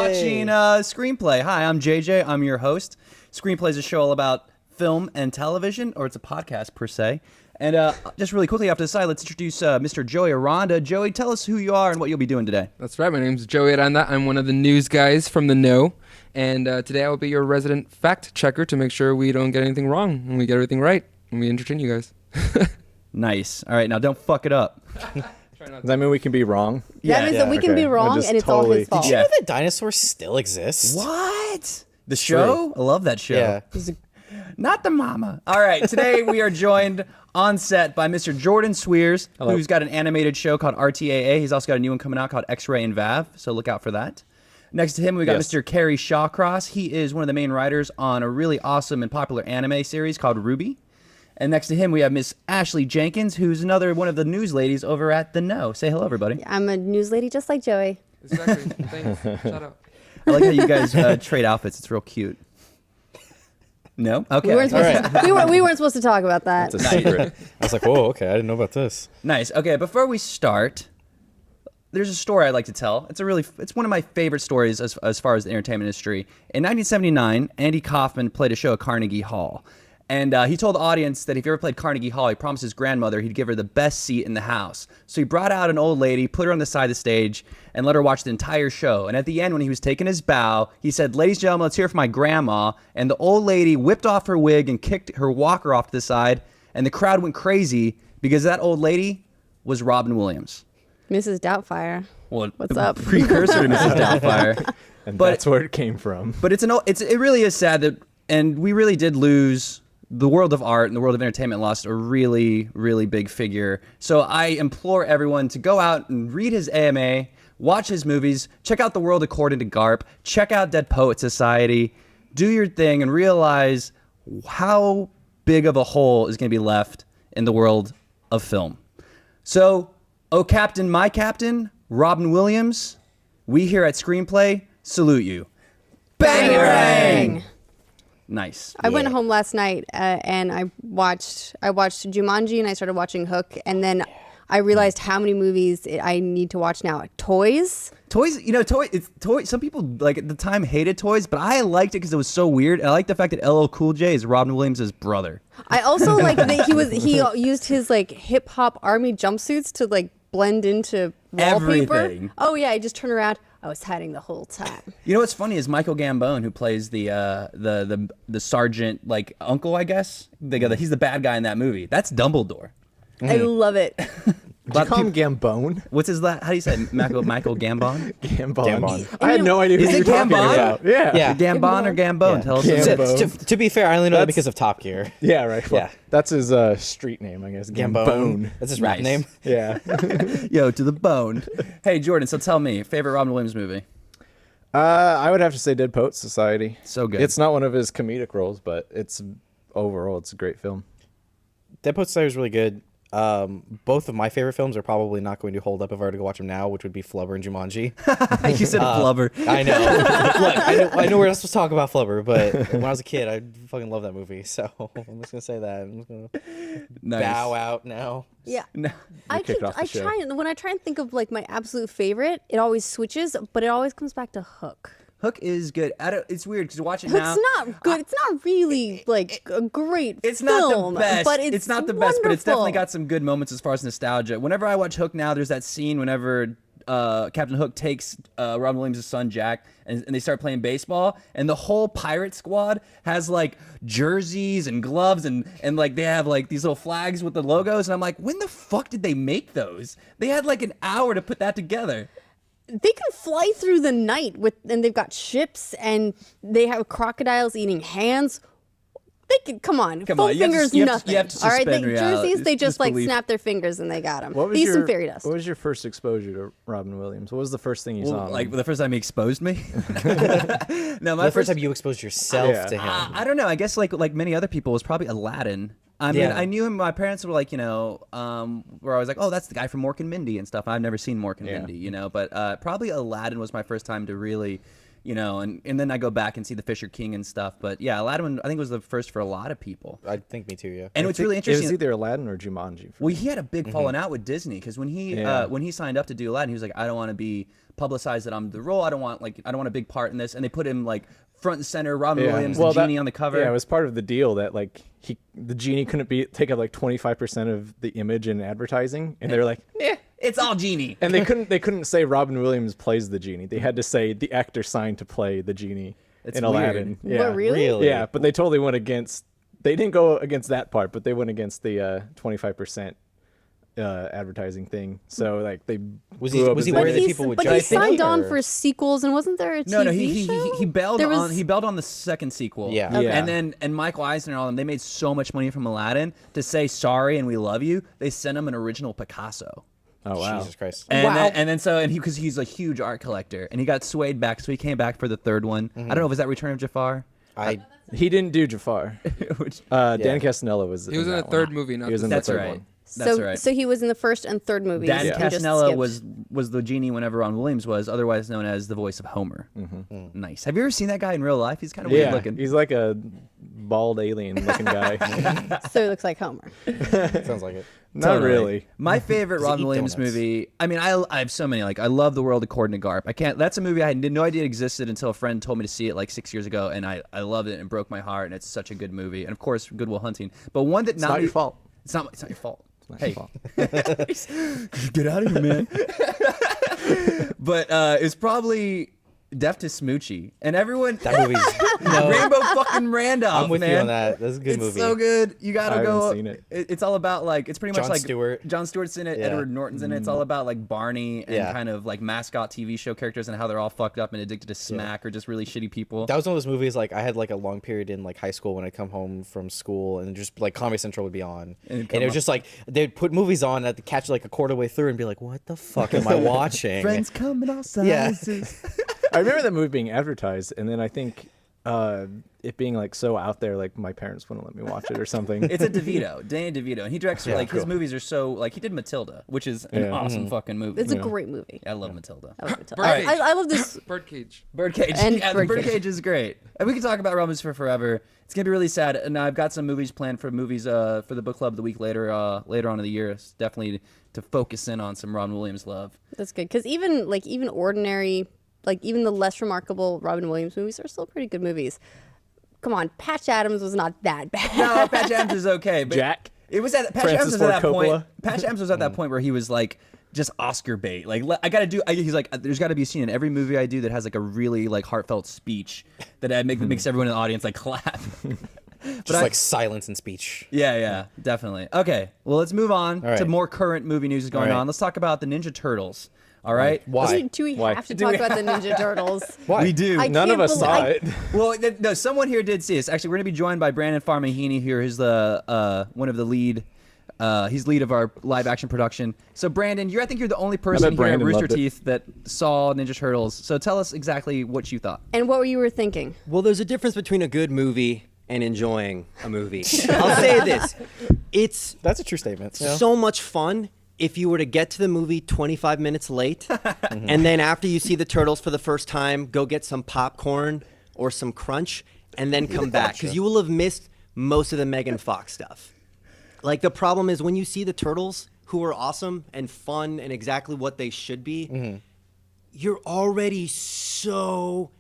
watching Screenplay. Hi, I'm JJ. I'm your host. Screenplay is a show all about film and television, or it's a podcast per se. And just really quickly off to the side, let's introduce Mr. Joey Aranda. Joey, tell us who you are and what you'll be doing today. That's right. My name's Joey Aranda. I'm one of the news guys from the know. And today I will be your resident fact checker to make sure we don't get anything wrong and we get everything right and we entertain you guys. Nice. All right, now don't fuck it up. Does that mean we can be wrong? That means that we can be wrong and it's all his fault. Did you know that dinosaurs still exist? What? The show? I love that show. Yeah. Not the mama. All right, today we are joined on set by Mr. Jordan Cwierz, who's got an animated show called RTAA. He's also got a new one coming out called X-Ray and Vav, so look out for that. Next to him, we got Mr. Kerry Shawcross. He is one of the main writers on a really awesome and popular anime series called Ruby. And next to him, we have Miss Ashley Jenkins, who's another one of the news ladies over at The Know. Say hello, everybody. I'm a news lady just like Joey. Exactly. Thanks. Shout out. I like how you guys trade outfits. It's real cute. No? Okay. We weren't supposed to talk about that. It's a secret. I was like, whoa, okay, I didn't know about this. Nice. Okay, before we start, there's a story I'd like to tell. It's one of my favorite stories as far as the entertainment industry. In 1979, Andy Kaufman played a show at Carnegie Hall. And he told the audience that if he ever played Carnegie Hall, he promised his grandmother he'd give her the best seat in the house. So he brought out an old lady, put her on the side of the stage, and let her watch the entire show. And at the end, when he was taking his bow, he said, "Ladies and gentlemen, let's hear it for my grandma." And the old lady whipped off her wig and kicked her walker off to the side. And the crowd went crazy because that old lady was Robin Williams. Mrs. Doubtfire. Well, what's up? Precursor to Mrs. Doubtfire. And that's where it came from. But it really is sad that, and we really did lose. The world of art and the world of entertainment lost a really, really big figure. So I implore everyone to go out and read his AMA, watch his movies, check out The World According to Garp, check out Dead Poet Society, do your thing and realize how big of a hole is going to be left in the world of film. So, oh Captain, my Captain, Robin Williams, we here at Screenplay salute you. Bangarang! Nice. I went home last night and I watched Jumanji and I started watching Hook and then I realized how many movies I need to watch now. Toys. Some people like at the time hated Toys, but I liked it because it was so weird. And I like the fact that LL Cool J is Robin Williams' brother. I also like that he used his like hip hop army jumpsuits to like blend into wallpaper. Everything. Oh yeah, I just turn around. I was hiding the whole time. You know what's funny is Michael Gambon, who plays the sergeant like uncle, I guess. He's the bad guy in that movie. That's Dumbledore. I love it. Did you call him Gambone? What's his last? How do you say it? Michael Gambon? Gambon. I had no idea who you were talking about. Yeah. Gambon or Gambone? Yeah. Tell us. To be fair, I only know that because of Top Gear. Yeah, right. Well, Yeah. That's his street name, I guess. Gambone. That's his rap name. Yeah. Yo, to the bone. Hey, Jordan, so tell me, favorite Robin Williams movie? I would have to say Dead Poet Society. So good. It's not one of his comedic roles, but overall, it's a great film. Dead Poet Society was really good. Both of my favorite films are probably not going to hold up if I were to go watch them now, which would be Flubber and Jumanji. You said Flubber. I know. Look, I know we're not supposed to talk about Flubber, but when I was a kid, I fucking love that movie. So I'm just gonna say that. I'm just gonna bow out now. Yeah. No. When I try and think of like my absolute favorite, it always switches, but it always comes back to Hook. Hook is good. It's weird because watch it now. Hook's not good. It's not really like a great It's film, not the best. but it's not the best, but it's definitely got some good moments as far as nostalgia. Whenever I watch Hook now, there's that scene whenever Captain Hook takes Robin Williams' son Jack and they start playing baseball, and the whole pirate squad has like jerseys and gloves and like they have like these little flags with the logos, and I'm like, when the fuck did they make those? They had like an hour to put that together. They can fly through the night and they've got ships and they have crocodiles eating hands. They can come on. Full fingers, nothing. All right, jerseys. They just like snap their fingers and they got them. These some fairy dust. What was your first exposure to Robin Williams? What was the first thing you saw? Like the first time he exposed me. No, the first time you exposed yourself to him. I don't know. I guess like many other people, it was probably Aladdin. I mean, I knew him. My parents were like, where I was like, oh, that's the guy from Mork and Mindy and stuff. I've never seen Mork and Mindy, but probably Aladdin was my first time to really and then I go back and see the Fisher King and stuff. But yeah, Aladdin, I think, was the first for a lot of people. I think me too, yeah. And what's really interesting, it was either Aladdin or Jumanji. Well, he had a big falling out with Disney because when he signed up to do Aladdin, he was like, I don't want to be publicized that I'm the role. I don't want a big part in this. And they put him like front and center, Robin Williams, the genie on the cover. Yeah, it was part of the deal that like the genie couldn't take up like 25% of the image in advertising, and they were like, it's all genie. And they couldn't say Robin Williams plays the genie. They had to say the actor signed to play the genie in Aladdin. Weird. Yeah, What, really? Yeah, but they totally went against. They didn't go against that part, but they went against the 25%. Advertising thing, so like they was he aware that people would but he signed on for sequels, and wasn't there a TV show? He bailed on the second sequel. Yeah. Okay. And Michael Eisner and all them, they made so much money from Aladdin to say sorry and we love you. They sent him an original Picasso. Oh wow! Jesus Christ! And because he's a huge art collector, and he got swayed back, so he came back for the third one. I don't know, was that Return of Jafar? He didn't do Jafar. Dan Castanella was. He was in the third movie, not the That's third right. one. That's right. So he was in the first and third movies. Dan and just Castanella skipped. was the genie whenever Ron Williams was, otherwise known as the voice of Homer. Nice. Have you ever seen that guy in real life? He's kind of weird looking. He's like a bald alien looking guy. So he looks like Homer. Sounds like it. Not really. My favorite Ron Williams movie. I mean, I have so many. Like, I love The World According to Garp. That's a movie I had no idea existed until a friend told me to see it like 6 years ago, and I loved it and it broke my heart. And it's such a good movie. And of course, Good Will Hunting. But one that It's not your fault. It's not your fault. Hey, fault. get out of here, man. But it's probably Deaf to Smoochie, and everyone. That movie's Rainbow fucking Randolph. I'm with man. you on that. That's a good movie. It's so good. You gotta I go. haven't seen it. It's all about like it's pretty much Jon like Stewart. Jon Stewart's in it. Yeah. Edward Norton's in it. It's all about like Barney and kind of like mascot TV show characters and how they're all fucked up and addicted to smack or just really shitty people. That was one of those movies. Like I had like a long period in like high school when I'd come home from school and just like Comedy Central would be on, and it was just like they'd put movies on at the catch like a quarter way through and be like, "What the fuck am I watching?" Friends come in all sizes. I remember that movie being advertised, and then I think it being like so out there, like my parents wouldn't let me watch it or something. It's a Danny DeVito, and he directs like his movies are so like he did Matilda, which is an awesome fucking movie. It's a great movie. I love Matilda. I love this. Birdcage. Birdcage. And Yeah, Birdcage is great. And we can talk about Robins for forever. It's gonna be really sad. And I've got some movies planned for the book club the week later on in the year. It's definitely to focus in on some Ron Williams love. That's good because even ordinary, like even the less remarkable Robin Williams movies are still pretty good movies. Come on, Patch Adams was not that bad. No, Patch Adams is okay. But Jack. It was at Patch Francis Adams was at that Ford point. Coppola. Patch Adams was at that point where he was like just Oscar bait. Like I gotta do. He's like, there's got to be a scene in every movie I do that has like a really like heartfelt speech that makes everyone in the audience like clap. Just like silence and speech. Yeah, definitely. Okay, well let's move on to more current movie news going on. Let's talk about the Ninja Turtles. All right. Why? Do we have to talk about the Ninja Turtles? Why? We do. None of us saw it. Well, no, someone here did see this. Actually, we're going to be joined by Brandon Farmahini here, who's the one of the lead. He's lead of our live action production. So, Brandon, I think you're the only person here at Rooster Teeth that saw Ninja Turtles. So, tell us exactly what you thought. And what you were thinking? Well, there's a difference between a good movie and enjoying a movie. I'll say this: That's a true statement. so much fun. If you were to get to the movie 25 minutes late, and then after you see the Turtles for the first time, go get some popcorn or some Crunch, and then come back, because you will have missed most of the Megan Fox stuff. Like, the problem is when you see the Turtles, who are awesome and fun and exactly what they should be, you're already so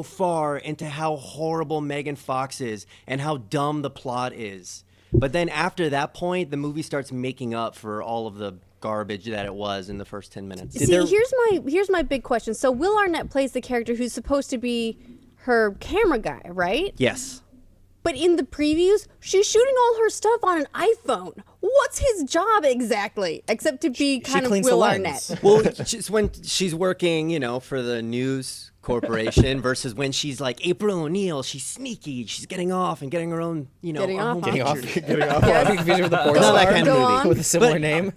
far into how horrible Megan Fox is and how dumb the plot is. But then after that point, the movie starts making up for all of the garbage that it was in the first 10 minutes. See, here's my big question. So Will Arnett plays the character who's supposed to be her camera guy, right? Yes. But in the previews, she's shooting all her stuff on an iPhone. What's his job exactly? Except to be kind of Will Arnett. Well, just when she's working, for the news corporation versus when she's like April O'Neil, she's sneaky, she's getting off and getting her own, Getting her off. home Getting off. picture. Getting off. Are you confused with the porn Not that star kind of Go movie. on. with a similar But, name?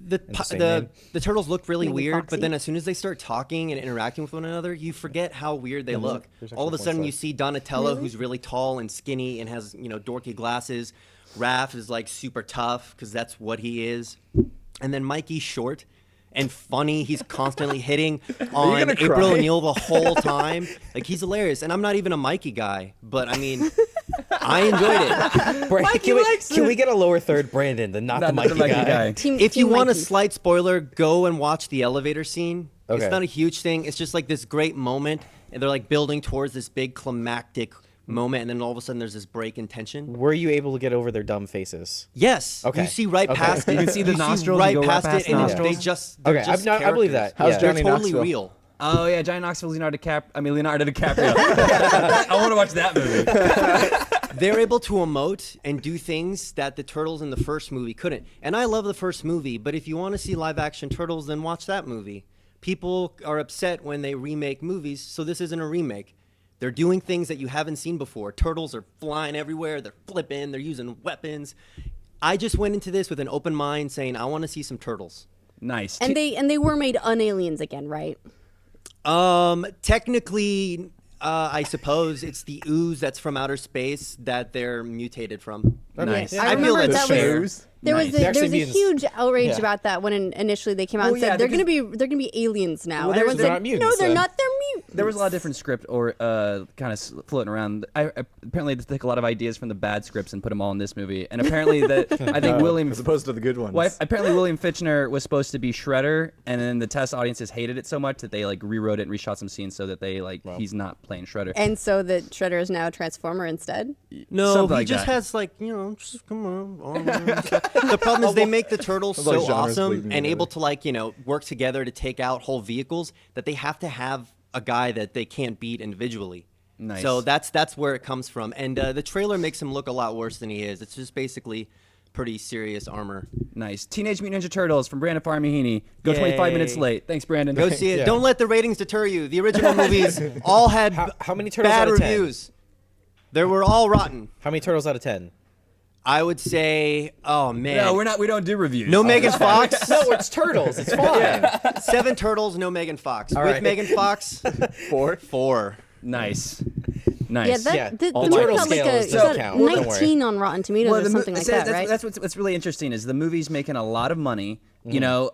The turtles look really Megan weird, Foxy. but then as soon as they start talking and interacting with one another, you forget how weird they look. All of a sudden, you see Donatello, who's really tall and skinny and has dorky glasses. Raph is like super tough because that's what he is, and then Mikey's short and funny. He's constantly hitting on gonna April cry? O'Neil the whole time. Like, he's hilarious. And I'm not even a Mikey guy, but I mean, I enjoyed it. Can we get a lower third Brandon than not the Mikey guy? If you want a Mikey. slight spoiler, go and watch the elevator scene. Okay. It's not a huge thing. It's just like this great moment, and they're like building towards this big climactic moment, and then all of a sudden there's this break in tension. Were you able to get over their dumb faces? Yes. Okay. You see right Okay. past it. You can see the nostrils, right you go right past past it, and nostrils. they just they're Okay, just I believe characters. that. How's Yeah. They're Johnny totally Knoxville? real. Oh yeah, Johnny Knoxville, Leonardo DiCaprio. I want to watch that movie. They're able to emote and do things that the turtles in the first movie couldn't. And I love the first movie, but if you want to see live action turtles, then watch that movie. People are upset when they remake movies, so this isn't a remake. They're doing things that you haven't seen before. Turtles are flying everywhere, they're flipping, they're using weapons. I just went into this with an open mind saying I want to see some turtles. Nice. And they were made unaliens again, right? Technically, I suppose it's the ooze that's from outer space that they're mutated from. Nice. I I feel remember that's that was fair. there was Nice. a, They're there was actually a mutants. huge outrage Yeah. about that when initially they came out Well, and said yeah, they're because- gonna be aliens now. Well, And everyone's they're like, not mutants, no, they're then. not. They're mutants. There was a lot of different script or kind of floating around. Apparently they took a lot of ideas from the bad scripts and put them all in this movie. And apparently I think William as opposed to the good ones. Well, apparently William Fichtner was supposed to be Shredder, and then the test audiences hated it so much that they like rewrote it and reshot some scenes so that they he's not playing Shredder. And so the Shredder is now a Transformer instead. No, Something he like just that. has just come on. The problem is they make the turtles Like so genres awesome bleeding and together. able to work together to take out whole vehicles that they have to have a guy that they can't beat individually. Nice. So that's where it comes from. And the trailer makes him look a lot worse than he is. It's just basically pretty serious armor. Nice. Teenage Mutant Ninja Turtles from Brandon Farmahini. Go 25 minutes Yay. late. Thanks, Brandon. Go see it. Yeah. Don't let the ratings deter you. The original movies all had How many turtles bad out of 10? reviews. They were all rotten. How many turtles out of 10? I would say, oh man. No, we don't do reviews. No Megan Fox. No, it's turtles. It's fine. 7 turtles, no Megan Fox. All With right. Megan Fox, 4. Nice. Yeah, that Yeah. the All movie turtle got like scales a doesn't it's count. got Don't worry. 19 on Rotten Tomatoes or something like that, right? That's what's really interesting is the movie's making a lot of money. Mm-hmm. You know,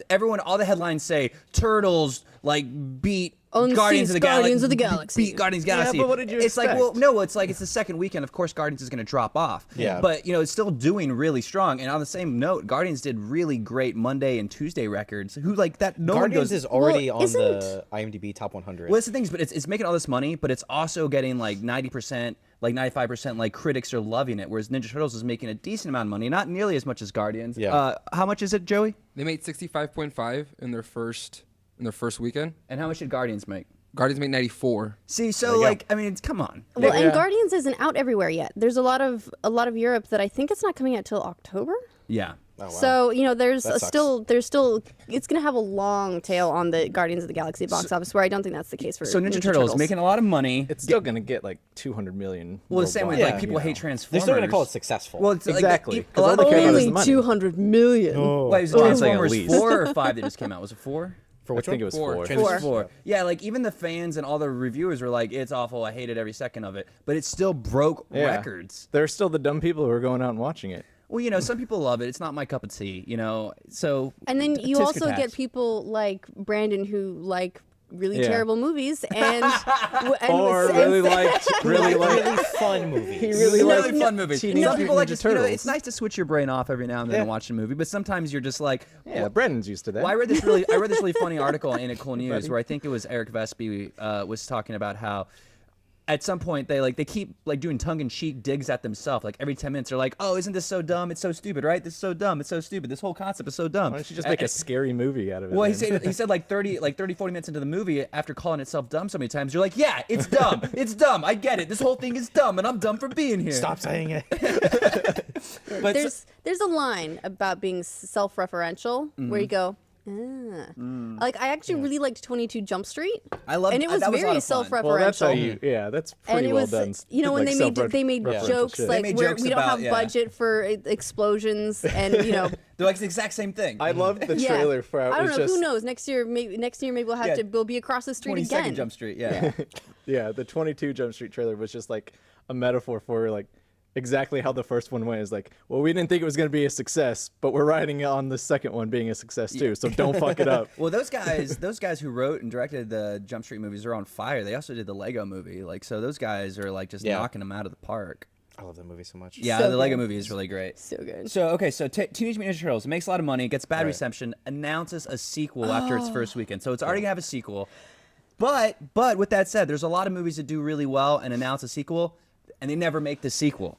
everyone, all the headlines say turtles beat Guardians of the Galaxy. Beat Guardians of the Galaxy. but what did you It's like, expect? well, no, it's like it's the second weekend. Of course, Guardians is going to drop off. Yeah. But it's still doing really strong. And on the same note, Guardians did really great Monday and Tuesday records. Who like that? No one Guardians goes. is already Well, on the IMDb top 100. Well, that's the thing, but it's making all this money, but it's also getting like 90%, like 95%, like critics are loving it. Whereas Ninja Turtles is making a decent amount of money, not nearly as much as Guardians. Yeah. How much is it, Joey? They made 65.5 in their first weekend. And how much did Guardians make? Guardians made 94. See, so come on. Well, Yeah. and Guardians isn't out everywhere yet. There's a lot of Europe that I think it's not coming out till October. Yeah. Oh, wow. So there's That sucks. still it's gonna have a long tail on the Guardians of the Galaxy box office, where I don't think that's the case for So Ninja Turtles making a lot of money. It's still gonna get like 200 million. Well, the same way worldwide, like people hate They're Transformers. still going to call it successful. Well, it's Exactly, Like, 'cause a lot all of they the care about is only the money. 200 million. Wait, was Oh, it's like at Transformers least. 4 or 5 that just came out? Was it 4? For I which think one? it was Four. 4. Transformers 4. Yeah, like even the fans and all the reviewers were like, it's awful. I hated every second of it. But it still broke Yeah. records. There are still the dumb people who are going out and watching it. Well, some people love it. It's not my cup of tea, So And then you tisk also attached. get people like Brandon who like really Yeah. terrible movies and Or really liked Really fun movies. really really liked fun movies. Teenage Some people like Mutant just, Ninja Turtles. it's nice to switch your brain off every now and then Yeah. and watch a movie, but sometimes you're just like, Yeah, Brandon's used to that. Well, I read this really funny article in Cool News where I think it was Eric Vespi was talking about how at some point they keep doing tongue-in-cheek digs at themselves. Like every 10 minutes they're like, "Oh, isn't this so dumb? It's so stupid, right? This is so dumb. It's so stupid. This whole concept is so dumb." Why don't you just make a scary movie out of it? Well, he then? said like 30, 40 minutes into the movie, after calling itself dumb so many times, you're like, "Yeah, it's dumb. It's dumb. I get it. This whole thing is dumb, and I'm dumb for being here." Stop saying it. But there's a line about being self-referential where you go, like I actually really liked 22 Jump Street. I loved and it was that was a lot very of fun. self-referential. Well, that's how you. Yeah, that's and pretty it well was, done. when like, they made self-referential jokes shit. like They made where jokes we don't have about- yeah. budget for explosions, and They're like the exact same thing. I loved the yeah. trailer for. I don't was know. just, Who knows? Next year, maybe we'll have Yeah. we'll be across the street 22nd again. Jump Street, yeah. Yeah, the 22 Jump Street trailer was just like a metaphor for like exactly how the first one went. Is like, well, we didn't think it was going to be a success, but we're riding on the second one being a success too. So don't fuck it up. Well, those guys who wrote and directed the Jump Street movies are on fire. They also did the Lego movie. Like, so those guys are like just knocking them out of the park. I love that movie so much. Yeah, So the Lego good. movie is really great. So good. So, okay, so Teenage Mutant Ninja Turtles makes a lot of money, gets bad reception, announces a sequel after its first weekend. So it's already going to have a sequel. But with that said, there's a lot of movies that do really well and announce a sequel, and they never make the sequel.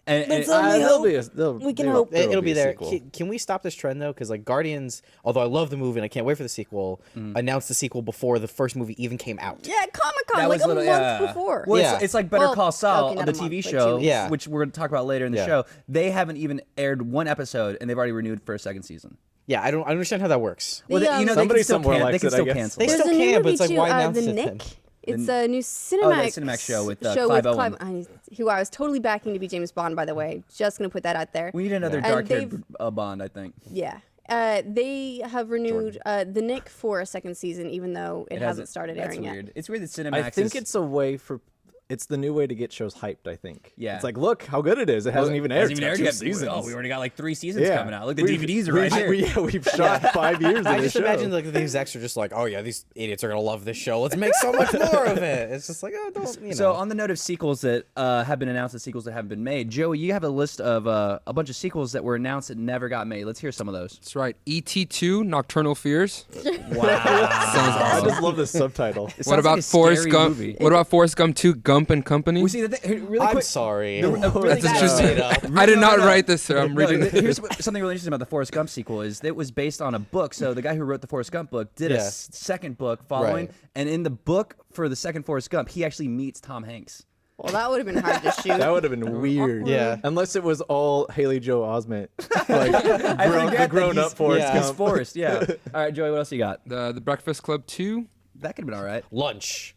And We can hope. It'll be there. sequel. Can we stop this trend though? Because like Guardians, although I love the movie and I can't wait for the sequel, announced the sequel before the first movie even came out. Yeah, Comic-Con, That like was a little- month yeah. before. Well, Yeah. it's like Better Well, Call Saul, okay, not the a month, TV like 2 show, weeks. Yeah. which we're going to talk about later in the Yeah. show. They haven't even aired one episode, and they've already renewed for a second season. Yeah, I don't understand how that works. Well, The, they, you know, they somebody can still, somewhere they likes can it, I still guess. cancel They it. There's still a new can, but movie it's like, too, why The announce it Nick. then? It's a new Oh, Cinemax, that Cinemax show with show Clive with Owen. who I was totally backing to be James Bond, by the way. Just going to put that out there. We need another And dark-haired Bond, I think. Yeah. They have renewed The Nick for a second season, even though it hasn't started That's airing weird. yet. It's weird that Cinemax I think is... it's a way for. It's the new way to get shows hyped. I think. Yeah. It's like, look how good it is. It hasn't even aired. Hasn't even It's aired got 2 yet. seasons. Oh, we already got like 3 seasons coming out. Look, the DVDs are right here. We've shot 5 years I of this just imagine show. like the execs are just like, oh yeah, these idiots are gonna love this show. Let's make so much more of it. It's just like, oh, don't, you know. So on the note of sequels that have been announced and sequels that haven't been made, Joey, you have a list of a bunch of sequels that were announced that never got made. Let's hear some of those. That's right. E.T. 2, Nocturnal Fears. Wow. Sounds I awesome. just love this subtitle. It What sounds about like a Forrest scary Gump? movie. What about Forrest Gump 2, Gump and Company? We see that really I'm quick. sorry. Really That's quick- just made up. I did not No. write this, sir. I'm No, reading it. here's something really interesting about the Forrest Gump sequel is that it was based on a book. So the guy who wrote the Forrest Gump book did a Yeah. second book following, Right. and in the book for the second Forrest Gump, he actually meets Tom Hanks. Well, that would have been hard to shoot. That would have been weird. Yeah. Unless it was all Haley Joe Osment, like I forget that grown up he's- Forrest yeah. He's Gump. Forrest, yeah. All right, Joey, what else you got? The Breakfast Club 2, That could have been all right. Lunch.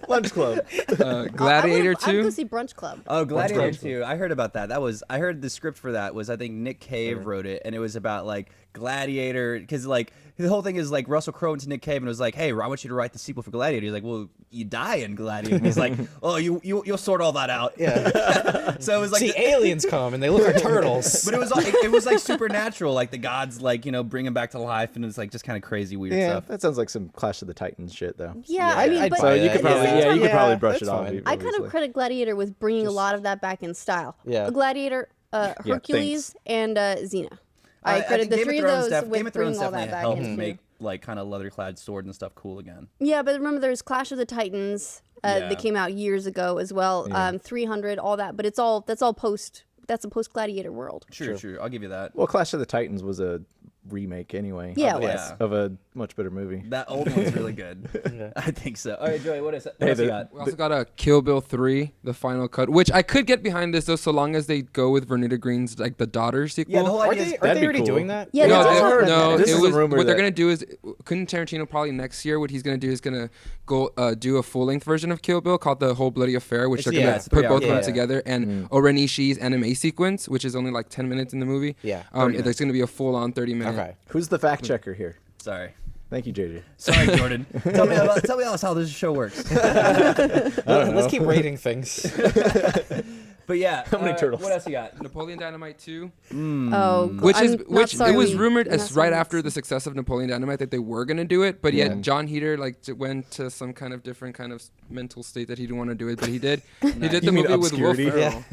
Lunch Club. Gladiator I would go 2. see Brunch Club. Oh, Gladiator 2. I heard about that. I heard the script for that was, I think Nick Cave wrote it, and it was about like Gladiator, because like the whole thing is like Russell Crowe went to Nick Cave and was like, "Hey, I want you to write the sequel for Gladiator." He's like, "Well, you die in Gladiator." And he's like, "Oh, you'll sort all that out." Yeah. So it was like See, aliens come and they look like turtles. but it was like supernatural, like the gods like bring him back to life, and it's like just kind of crazy weird Yeah, stuff. that sounds like some Clash of the Titans shit, though. Yeah, I mean, I'd but buy So you that, could probably, yeah. you could probably brush that's it off. fine. I kind of credit Gladiator with bringing a lot of that back in style. Yeah. Gladiator, Hercules, and Xena. I think credit the Game of 3 of Thrones those Game with of Thrones bringing all that definitely back helped in. make like kind of leather-clad swords and stuff cool again. Yeah, but remember there's Clash of the Titans Yeah. that came out years ago as well. 300, all that, but that's all post. That's a post Gladiator world. True. I'll give you that. Well, Clash of the Titans was a remake anyway. Yeah, Oh, it was. yeah. Of a much better movie. That old one's really good. I think so. All right, Joey, what else Hey, you the- got? We also got a Kill Bill 3, the final cut, which I could get behind this though, so long as they go with Vernita Green's like the daughter sequel. Yeah, the whole Aren't idea they, is aren't that'd they be already cool. doing that? Yeah, no, they just talked about no, that. This it is a was rumor what they're that- gonna do is couldn't Tarantino probably next year what he's gonna do is gonna go do a full length version of Kill Bill called The Whole Bloody Affair, which they're yeah, gonna it's put 3 both hours. of them Yeah. together, and Oren Ishii's anime sequence, which is only like 10 minutes in the movie. Yeah. There's gonna be a full on 30-minute. Okay. Who's the fact checker here? Sorry. Thank you, JJ. Sorry, Jordan. tell me else how this show works. Let's keep rating things. But yeah, How many turtles? What else you got? Napoleon Dynamite 2, Oh, which I'm is not which sorry it was we- rumored I'm not as right sorry after we- the success of Napoleon Dynamite that they were gonna do it, but yet John Heater went to some kind of different kind of mental state that he didn't want to do it, but he did. He did the You mean movie with Will obscurity? Ferrell.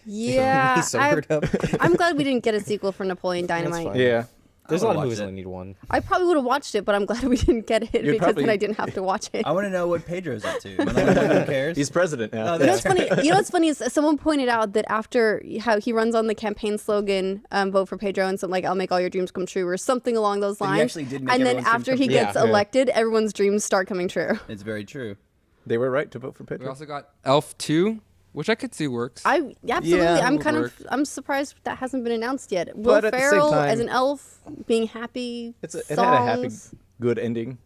Yeah, He's sobered up. I'm glad we didn't get a sequel for Napoleon Dynamite. fine. Yeah. There's a lot of watch movies it. that only need one. I probably would have watched it, but I'm glad we didn't get it because probably- then I didn't have to watch it. I want to know what Pedro's up to. Am I the only one who cares? He's president now. Oh, You know that's what's funny? You know what's funny is someone pointed out that after how he runs on the campaign slogan, "Vote for Pedro," and something like "I'll make all your dreams come true" or something along those But he lines. actually did make and then everyone's dreams after come he true. gets Yeah. elected, everyone's dreams start coming true. It's very true. They were right to vote for We Pedro. also got Elf 2, which I could see works. I absolutely. Yeah, I'm would kind work. of. I'm surprised that hasn't been announced yet. Will But at the same Ferrell time- as an elf, being happy. It had a happy, songs. good ending.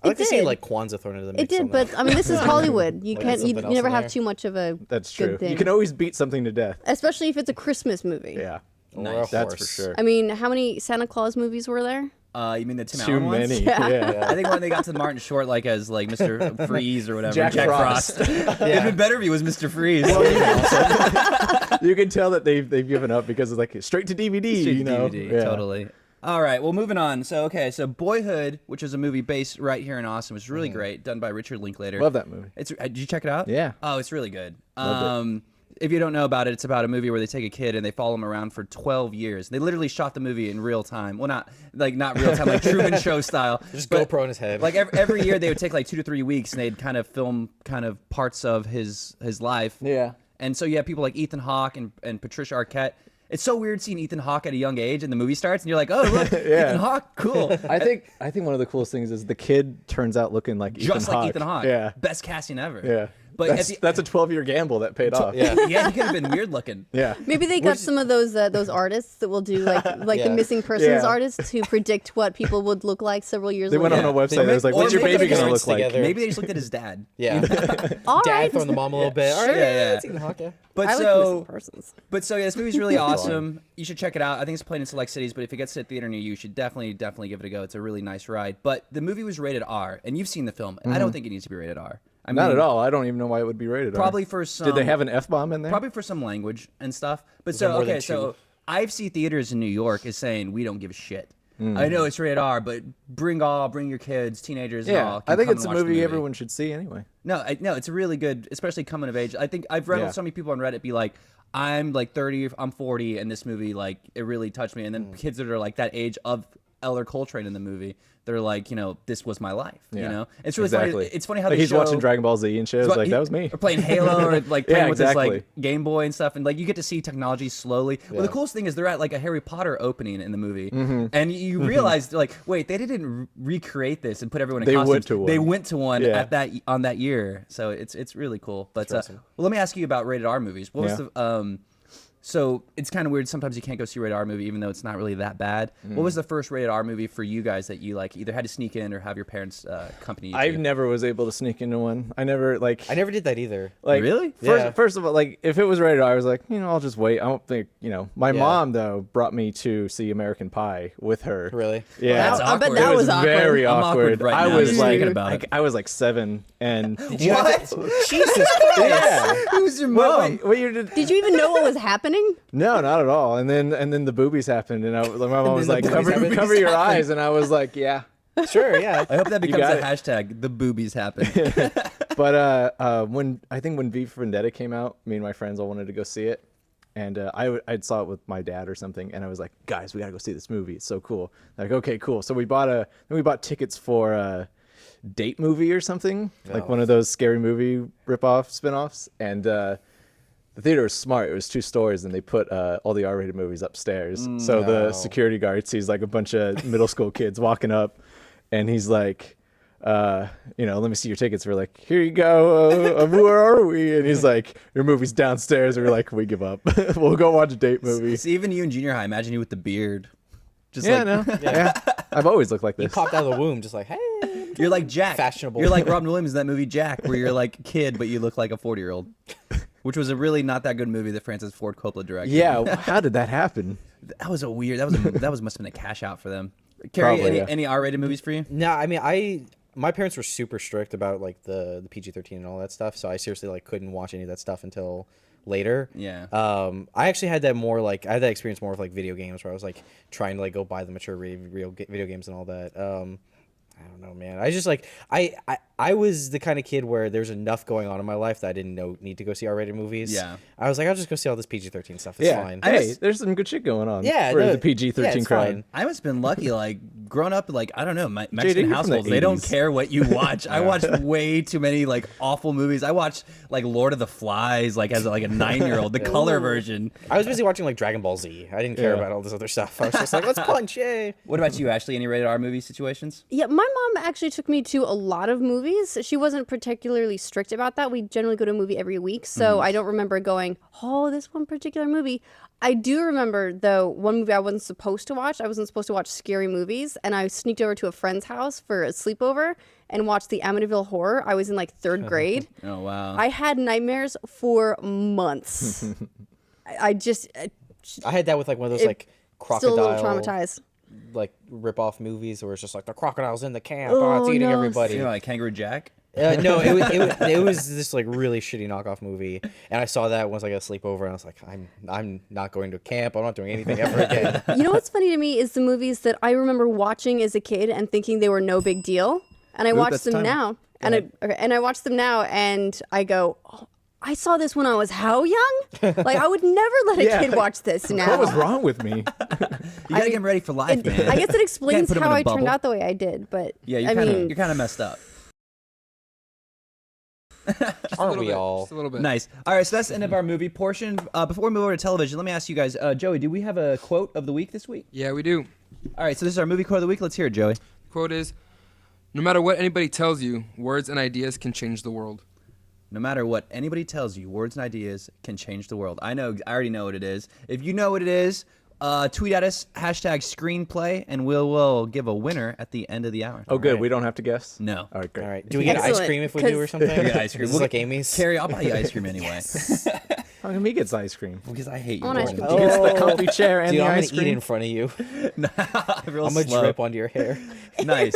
I like to see did. like Kwanzaa thrown into the mix. It did, on but that. I mean, this is Hollywood. You Like, can't. You, something you else never in have there. too much of a. That's good true. thing. You can always beat something to death. Especially if it's a Christmas movie. Yeah. Or a That's for horse. sure. I mean, how many Santa Claus movies were there? You mean the Tim Too Allen ones? many. Yeah. Yeah. I think when they got to Martin Short, like as like Mr. Freeze or whatever, Jack Frost. It'd been better if he was Mr. Freeze. You can tell that they've given up because it's like straight to DVD. Straight you to know, DVD, Yeah. totally. All right, well, moving on. So Boyhood, which is a movie based right here in Austin, was really great, done by Richard Linklater. Love that movie. Did you check it out? Yeah. Oh, it's really good. Loved If you don't know about it, it's about a movie where they take a kid and they follow him around for 12 years. They literally shot the movie in real time. Well, not real time, like Truman Show style. Just But, GoPro in his head. Like every year, they would take like 2 to 3 weeks and they'd kind of film kind of parts of his life. Yeah. And so you have people like Ethan Hawke and Patricia Arquette. It's so weird seeing Ethan Hawke at a young age and the movie starts and you're like, oh, look, Yeah. Ethan Hawke, cool. I think one of the coolest things is the kid turns out looking like Just like Ethan Hawke. Yeah. Best casting ever. Yeah. But That's a 12-year gamble that paid off. Yeah. yeah, he could have been weird looking. Yeah. Maybe they got some of those artists that will do like the missing persons Yeah. artists to predict what people would look like several years They later. went on a website that was like, Or what's your maybe baby they going to just look like? together. Maybe they just looked at his dad. Yeah. All Dad right. throwing the mom a little bit. All right, Yeah. it's Ethan Hawke. Yeah. But I like so, missing persons. this movie's really awesome. You should check it out. I think it's playing in select cities, but if it gets to a theater near you, you should definitely give it a go. It's a really nice ride. But the movie was rated R, and you've seen the film. I don't think it needs to be rated R. I mean, Not at all. I don't even know why it would be rated R. Probably for some. Did they have an F-bomb in there? Probably for some language and stuff. But there so more than so two? IFC Theaters in New York is saying we don't give a shit. Mm. I know it's rated R, but bring your kids, teenagers, and Yeah. all. I can think come it's a and watch the movie everyone should see anyway. No, it's a really good, especially coming of age. I think I've read Yeah. so many people on Reddit be like, I'm like 30, I'm 40, and this movie, like, it really touched me. And then kids that are like that age of Elder Coltrane in the movie, they're like, this was my life, you Yeah. know? It's really Exactly. funny. It's funny how like they he's show, watching Dragon Ball Z and shit. It's like, that was me. Or playing Halo or like playing Yeah, with his exactly. like Game Boy and stuff. And like you get to see technology slowly. Well, the coolest thing is they're at like a Harry Potter opening in the movie. Mm-hmm. And you realize they're like, wait, they didn't recreate this and put everyone in They costumes. went to one. They went to one Yeah. on that year. So it's really cool. But awesome. well, let me ask you about rated R movies. What was Yeah. the so it's kind of weird. Sometimes you can't go see a rated R movie, even though it's not really that bad. What was the first rated R movie for you guys that you like either had to sneak in or have your parents accompany you I to? never was able to sneak into one. I never did that either. like Really? Yeah. First of all, like if it was rated R, I was like, I'll just wait. I don't think, my mom though brought me to see American Pie with her. Really? Yeah. That's I bet awkward. that It was awkward. very I'm awkward awkward. right I now was just like, thinking about it. I was like 7, and What? Jesus Christ. yeah. Who's your mom? Well, what year Did you even know what was happening? No, not at all. And then the boobies happened, and my mom was then like, the boobies happened. cover your eyes, and I was like, yeah. Sure, yeah. I hope that becomes got a it. hashtag. The boobies happen. But when V for Vendetta came out, me and my friends all wanted to go see it, and I saw it with my dad or something, and I was like, guys, we gotta go see this movie. It's so cool. Like, okay, cool. So we bought tickets for a Date Movie or something, like one of those scary movie ripoff spinoffs, and. The theater was smart. It was 2 stories, and they put all the R-rated movies upstairs. So the security guard sees like a bunch of middle school kids walking up, and he's like, let me see your tickets. We're like, here you go. Where are we? And he's like, your movie's downstairs. We're like, we give up. We'll go watch a date movie. See, even you in junior high, imagine you with the beard. Just Yeah, like, no. Yeah. I've always looked like He this. popped out of the womb just like, hey. you're like Jack. Fashionable. You're like Robin Williams in that movie Jack, where you're like a kid, but you look like a 40-year-old. Which was a really not that good movie that Francis Ford Coppola directed. Yeah. How did that happen? That was must have been a cash out for them. Carrie, Probably, yeah. any R-rated movies for you? No, I mean, my parents were super strict about like the PG-13 and all that stuff, so I seriously like couldn't watch any of that stuff until later. Yeah. I actually had that experience more with like video games where I was like trying to like go buy the mature real video games and all that. I don't know, man. I just like I was the kind of kid where there's enough going on in my life that I didn't need to go see R-rated movies. Yeah. I was like, I'll just go see all this PG-13 stuff. It's fine. Hey, there's some good shit going on. Yeah, For no, the PG-13 yeah, it's crowd. fine. I must have been lucky, like, growing up, like, I don't know, Mexican you're from the households, they don't 80s. care what you watch. I watched way too many, like, awful movies. I watched, like, Lord of the Flies, like, as, like, a 9-year-old, the color version. I was busy watching like Dragon Ball Z. I didn't care Yeah. about all this other stuff. I was just like, let's punch, yay. What about you, Ashley? Any rated R movie situations? Yeah, my mom actually took me to a lot of movies. She wasn't particularly strict about that. We generally go to a movie every week, so I don't remember going, oh, this one particular movie. I do remember, though, one movie I wasn't supposed to watch. I wasn't supposed to watch scary movies, and I sneaked over to a friend's house for a sleepover and watched the Amityville Horror. I was in, like, 3rd grade. Oh, wow. I had nightmares for months. I just I had that with like one of those It- like still a crocodile. little traumatized. rip-off movies where it's just like the crocodile's in the camp, it's eating everybody. You know, like Kangaroo Jack. No, it was this like really shitty knockoff movie, and I saw that once I got a sleepover, and I was like, I'm not going to camp. I'm not doing anything ever again. You know what's funny to me is the movies that I remember watching as a kid and thinking they were no big deal, and I watch them now, and I watch them now, and I go, oh, I saw this when I was how young? Like I would never let a kid watch this now. What was wrong with me? You gotta get him ready for life, man. I guess it explains Can't put him how in a I turned bubble. out the way I did, but Yeah, you're kind of messed up. Aren't we all? Just a little bit. Nice. All right, so that's the end of our movie portion. Before we move over to television, let me ask you guys, Joey, do we have a quote of the week this week? Yeah, we do. All right, so this is our movie quote of the week. Let's hear it, Joey. Quote is, "No matter what anybody tells you, words and ideas can change the world." No matter what anybody tells you, words and ideas can change the world. I already know what it is. If you know what it is, tweet at us, #screenplay, and we'll give a winner at the end of the hour. Oh, good. Right. We don't have to guess? No. All right, great. All right. Do we get ice Excellent, cream if we do or something? We get ice cream. Is this like Amy's? Carrie, I'll buy you ice cream anyway. How come he gets ice cream? Because I hate you. I want ice Gordon. cream. He gets the comfy chair and Dude, the I'm ice gonna eat cream. in front of you. Real I'm gonna slow. drip onto your hair. Nice.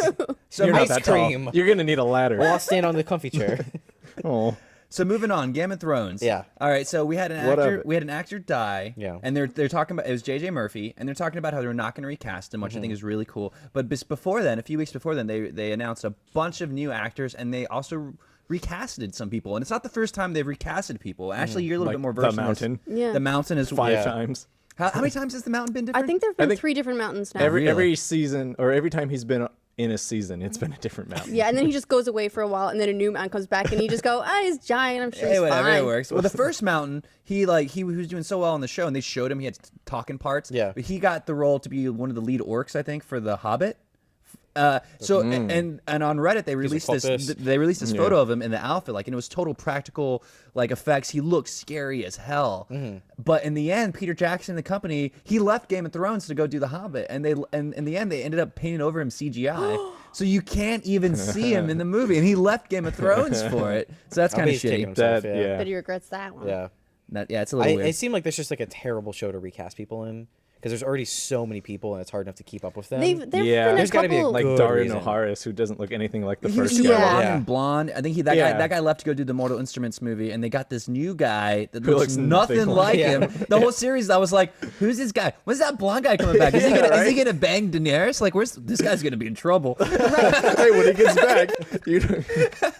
So, You're not ice that tall. cream. You're gonna need a ladder. Well, I'll stand on the comfy chair. Oh. So moving on, Game of Thrones. Yeah. All right. So we had an What of actor. it? We had an actor die. Yeah. And they're talking about it was J.J. Murphy, and they're talking about how they're not going to recast him, which I think is really cool. But before then, a few weeks before then, they announced a bunch of new actors, and they also recasted some people. And it's not the first time they've recasted people. Actually, you're a little Like bit more The versed in this. Mountain. Yeah. The Mountain is 5 Yeah. times. How many times has the Mountain been different? I think there have been think 3 different mountains now. Every Really? season, or every time he's been in a season, it's been a different mountain. Yeah, and then he just goes away for a while, and then a new mountain comes back, and you just go, he's giant. I'm sure Hey, he's whatever, fine. it works. Well, the first Mountain, he was doing so well on the show, and they showed him he had talking parts. Yeah. But he got the role to be one of the lead orcs, I think, for The Hobbit. And on Reddit they released like, this. "Fuck this." They released this photo of him in the outfit, and it was total practical effects. He looked scary as hell. But in the end, Peter Jackson and the company, he left Game of Thrones to go do The Hobbit, and in the end they ended up painting over him CGI, so you can't even see him in the movie. And he left Game of Thrones for it, so that's I'll kind bet of he's kicking shitty. himself, That- yeah. yeah. But he regrets that one. Yeah. It's a little weird. It seemed like there's just like a terrible show to recast people in because there's already so many people and it's hard enough to keep up with them. There've Yeah. been a There's gotta be a, couple. Like Good Dario reason. Naharis, who doesn't look anything like the He was first super guy. long Yeah. and blonde. I think that guy left to go do the Mortal Instruments movie, and they got this new guy that Who looks looks nothing nothing like like him. The whole series, I was like, "Who's this guy? When's that blonde guy coming back? Is he gonna bang Daenerys? Like, where's this guy's gonna be in trouble?" Hey, when he gets back,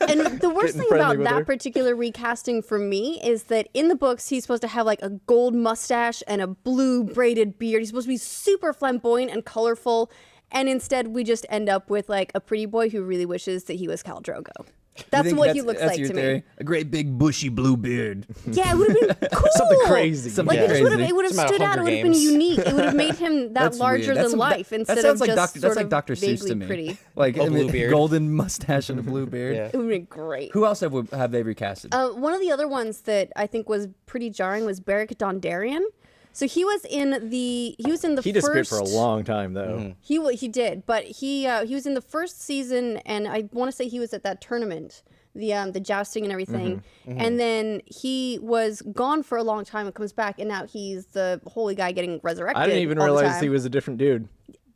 And the worst Getting thing friendly about with that her. particular recasting for me is that in the books, he's supposed to have like a gold mustache and a blue braided beard. He's supposed to be super flamboyant and colorful. And instead, we just end up with like a pretty boy who really wishes that he was Khal Drogo. That's what he looks like your to theory? me. A great big bushy blue beard. Yeah, it would have been cool. Something crazy. Something Like crazy. it would have Some out of stood out. It Hunger would have been Games. unique. It would have made him that That's larger weird. than life that instead sounds of like just that's sort like of Dr. Seuss vaguely to me. pretty. Like A blue beard. golden mustache and a blue beard. Yeah. It would have been great. Who else have they recasted? One of the other ones that I think was pretty jarring was Beric Dondarrion. So he was in the he disappeared for a long time, though. He did, but he was in the first season, and I want to say he was at that tournament, the jousting and everything, and then he was gone for a long time and comes back, and now he's the holy guy getting resurrected. I didn't even all the realize time. he was a different dude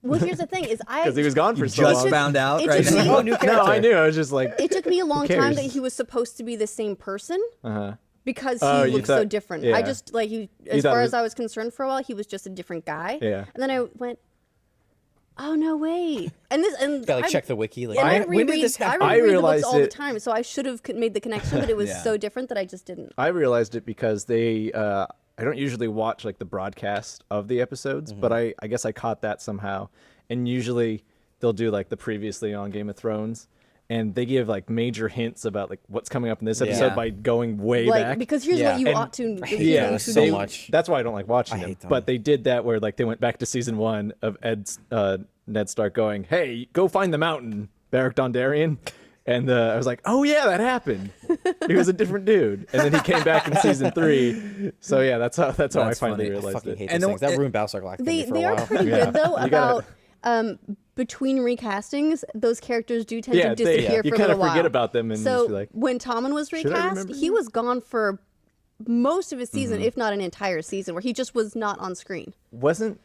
Well, here's the thing: is because he was gone for You so just long. found out it right took me- now. Oh, new character. No, I knew. I was just like, It took me a long Who time cares? that he was supposed to be the same person. Because Oh, he you looked so thought- different. yeah. I just like as thought far it as was- I was concerned for a while, he was just a different guy. Yeah. And then I went, oh no, wait. And Gotta like check the wiki. Like, And I when did reread, this happen? I reread the books realized all the it- time, so I should have made the connection, but it was Yeah. so different that I just didn't. I realized it because they. I don't usually watch like the broadcast of the episodes, but I guess I caught that somehow. And usually they'll do like the previously on Game of Thrones, and they give like major hints about like what's coming up in this episode Yeah. by going way Like back. because here's Yeah. what you And- ought to. Yeah, those so they- much. That's why I don't like watching I them. hate them. But they did that where like they went back to season 1 of Ned Stark going, "Hey, go find the mountain, Beric Dondarrion." And I was like, "Oh yeah, that happened. He was a different dude." And then he came back in season 3. So yeah, that's how I That's finally funny. I realized fucking it. hate And those the- things. That ruined Battlestar Galactica They for a are while. pretty Yeah. good though You gotta- about between recastings. Those characters do tend Yeah, to disappear you for a kind little of forget while. about them and So just be like, when Tommen was I recast, remember he was gone for most of his season, Mm-hmm. if not an entire season, where he just was not on screen. wasn't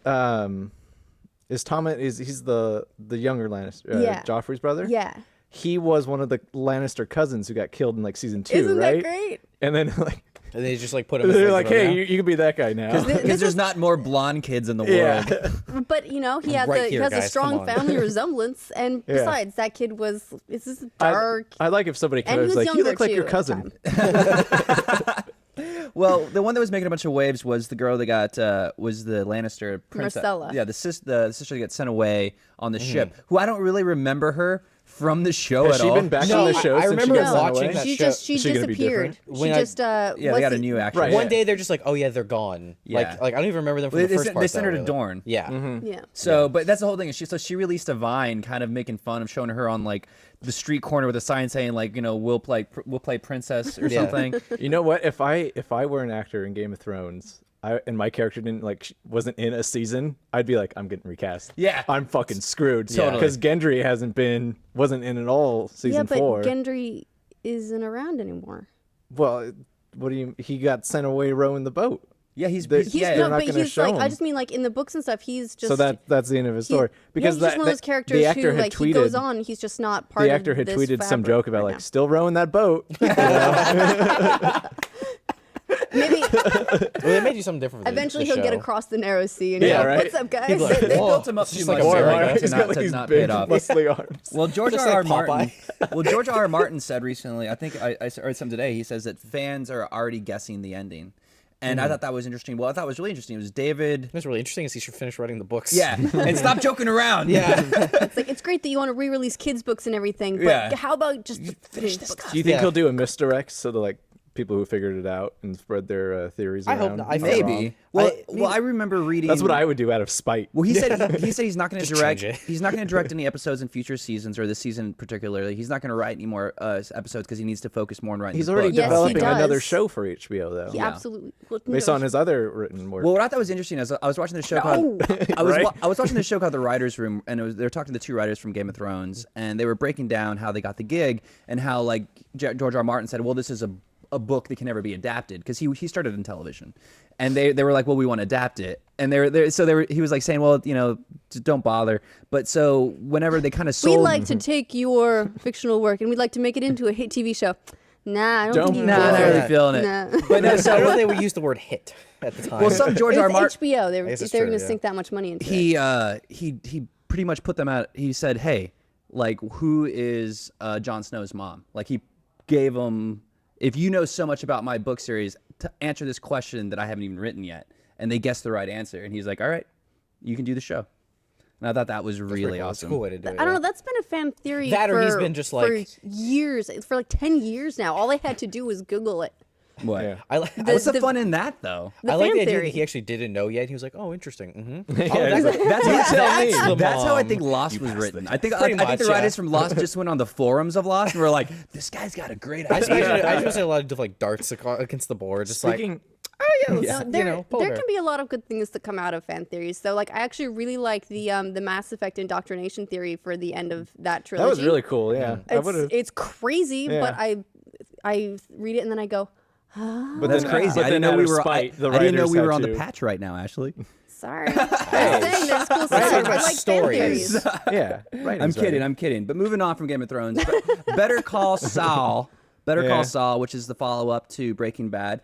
Is Thomas he's the younger Lannister, Yeah. Joffrey's brother? Yeah. He was one of the Lannister cousins who got killed in like season 2, Isn't right? that great? And then like And they just like put him. they're like, hey, you can be that guy now. Because there's not more blonde kids in the Yeah. world. But he has Right he here, has a guys, strong come on. family resemblance, and Yeah. besides, that kid was this dark. I like if somebody And he was was like, you younger, look like too, your at the cousin. Well, the one that was making a bunch of waves was the girl that got was the Lannister princess. Marcella. Yeah, the sister that got sent away on the ship. Who I don't really remember her from the show Has at she all. been back No, on the show I since remember she got sent watching away? that she show. just she Is she gonna be disappeared. different? She When I- just Yeah, they what's got a it- new actress. Right, One yeah. day they're just like, oh yeah, they're gone. Yeah. Like I don't even remember them from Well, the first part. they sent her to really. Dorne. Yeah. Yeah. So, but that's the whole thing. She released a Vine, kind of making fun of showing her on like the street corner with a sign saying like, we'll play princess or Yeah. something. You know what? If I were an actor in Game of Thrones, and my character didn't wasn't in a season, I'd be like, I'm getting recast. Yeah. I'm fucking screwed. Totally. Because Gendry wasn't in at all Yeah, season but 4. Gendry isn't around anymore. Well, what do you? He got sent away rowing the boat. Yeah, he's They're- He's Yeah, no, they're not but gonna he's show like him. I just mean like in the books and stuff. He's just So that's the end of his story. Because he's just one of those characters the actor who had like tweeted, he goes on. He's just not part the of actor had this tweeted some fabric joke about right like now. still rowing that boat. Maybe Well, they made you something different. For eventually the he'll get show. across the narrow sea and Yeah, go, right. "What's up, guys?" People are like, they "Whoa." built him up It's too just much like a there, Sarah, like, He's got to these not big, pay it off. muscly arms. Well, George Just R. R. like Martin. Popeye. Well, George R. R. Martin said recently. I think I heard something today. He says that fans are already guessing the ending, and I thought that was interesting. Well, I thought it was really interesting. It was David. What's really interesting is he should finish writing the books. Yeah, and stop joking around. Yeah. It's like it's great that you want to re-release kids' books and everything, but Yeah. how about just finish this books? Do you think Yeah. he'll do a misdirect so the people who figured it out and spread their theories I around? hope not. I are wrong? Maybe. Well, I remember reading. That's what I would do out of spite. Well, he said he's not going to Just direct. change it. He's not going to direct any episodes in future seasons or this season particularly. He's not going to write any more episodes because he needs to focus more on writing. He's the already book. Yes, he developing another does. show for HBO though. He absolutely. Well, Based no, on his other written work. Well, what I thought was interesting is I was watching this show called I was watching this show called The Writers' Room, and they were talking to the two writers from Game of Thrones, and they were breaking down how they got the gig and how George R. R. Martin said, well, this is a book that can never be adapted because he started in television, and they were like, well, we want to adapt it, and he was like saying, well, just don't bother. But so whenever they kind of sold, we'd like to take your fictional work and we'd like to make it into a hit TV show. Nah, I don't think you nah, will. not really feeling it. Nah. But no, I don't know so if they would use the word hit at the time. well, some George It R. R. was Martin. HBO. They I were guess it's going true, to yeah. sink that much money into it. He pretty much put them out. He said, "Hey, who is Jon Snow's mom?" Like he gave them, if you know so much about my book series, to answer this question that I haven't even written yet, and they guessed the right answer. And he's like, "All right, you can do the show." And I thought that was really Cool. It's a awesome. cool way to do it. I don't yeah. know. That's been a fan theory. That or for, he's been just for like- years. For like 10 years now. All I had to do was Google it. What? Yeah. I like. What's the the- fun in that though? The I like fan the idea theory. that he actually didn't know yet. He was like, "Oh, interesting." Mm-hmm. That's how I think mom. Lost was written. I think Pretty I think the much, writers yeah. from Lost just went on the forums of Lost and were like, "This guy's got a great I just idea." say a lot of darts against the board. Just like, Speaking, No, there polar. can be a lot of good things that come out of fan theories. So, like, I actually really like the Mass Effect indoctrination theory for the end of that trilogy. that was really cool. Yeah, I It's, would've- it's crazy, Yeah. but I read it and then I go, but That's then- crazy. but I didn't then know out we of were. spite, the I didn't know writers we were had on the to- patch right now, Ashley. sorry. I'm saying there's cool stuff. talking I about like fan stories. theories. Yeah, right. I'm kidding. I'm kidding. But moving on from Game of Thrones, Better Call Saul. Better Yeah. Call Saul, which is the follow-up to Breaking Bad.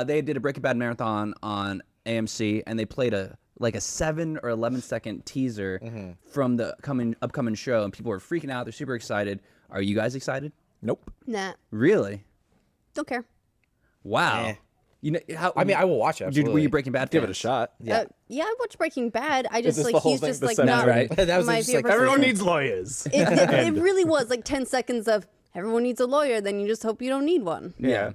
They did a Breaking Bad marathon on AMC, and they played a 7 or 11-second teaser from the upcoming show, and people were freaking out. They're super excited. Are you guys excited? Nope. Nah, Really? don't care. Wow. Eh. You know how? I mean, I will watch it. Were Absolutely. you Breaking Bad? Give it a fans? shot. Yeah. Yeah, I watch Breaking Bad. I just this like the whole he's thing, just the like sentence, not right? That was my just favorite like- person. Everyone needs lawyers. It really was like 10 seconds of everyone needs a lawyer. Then you just hope you don't need one. Yeah.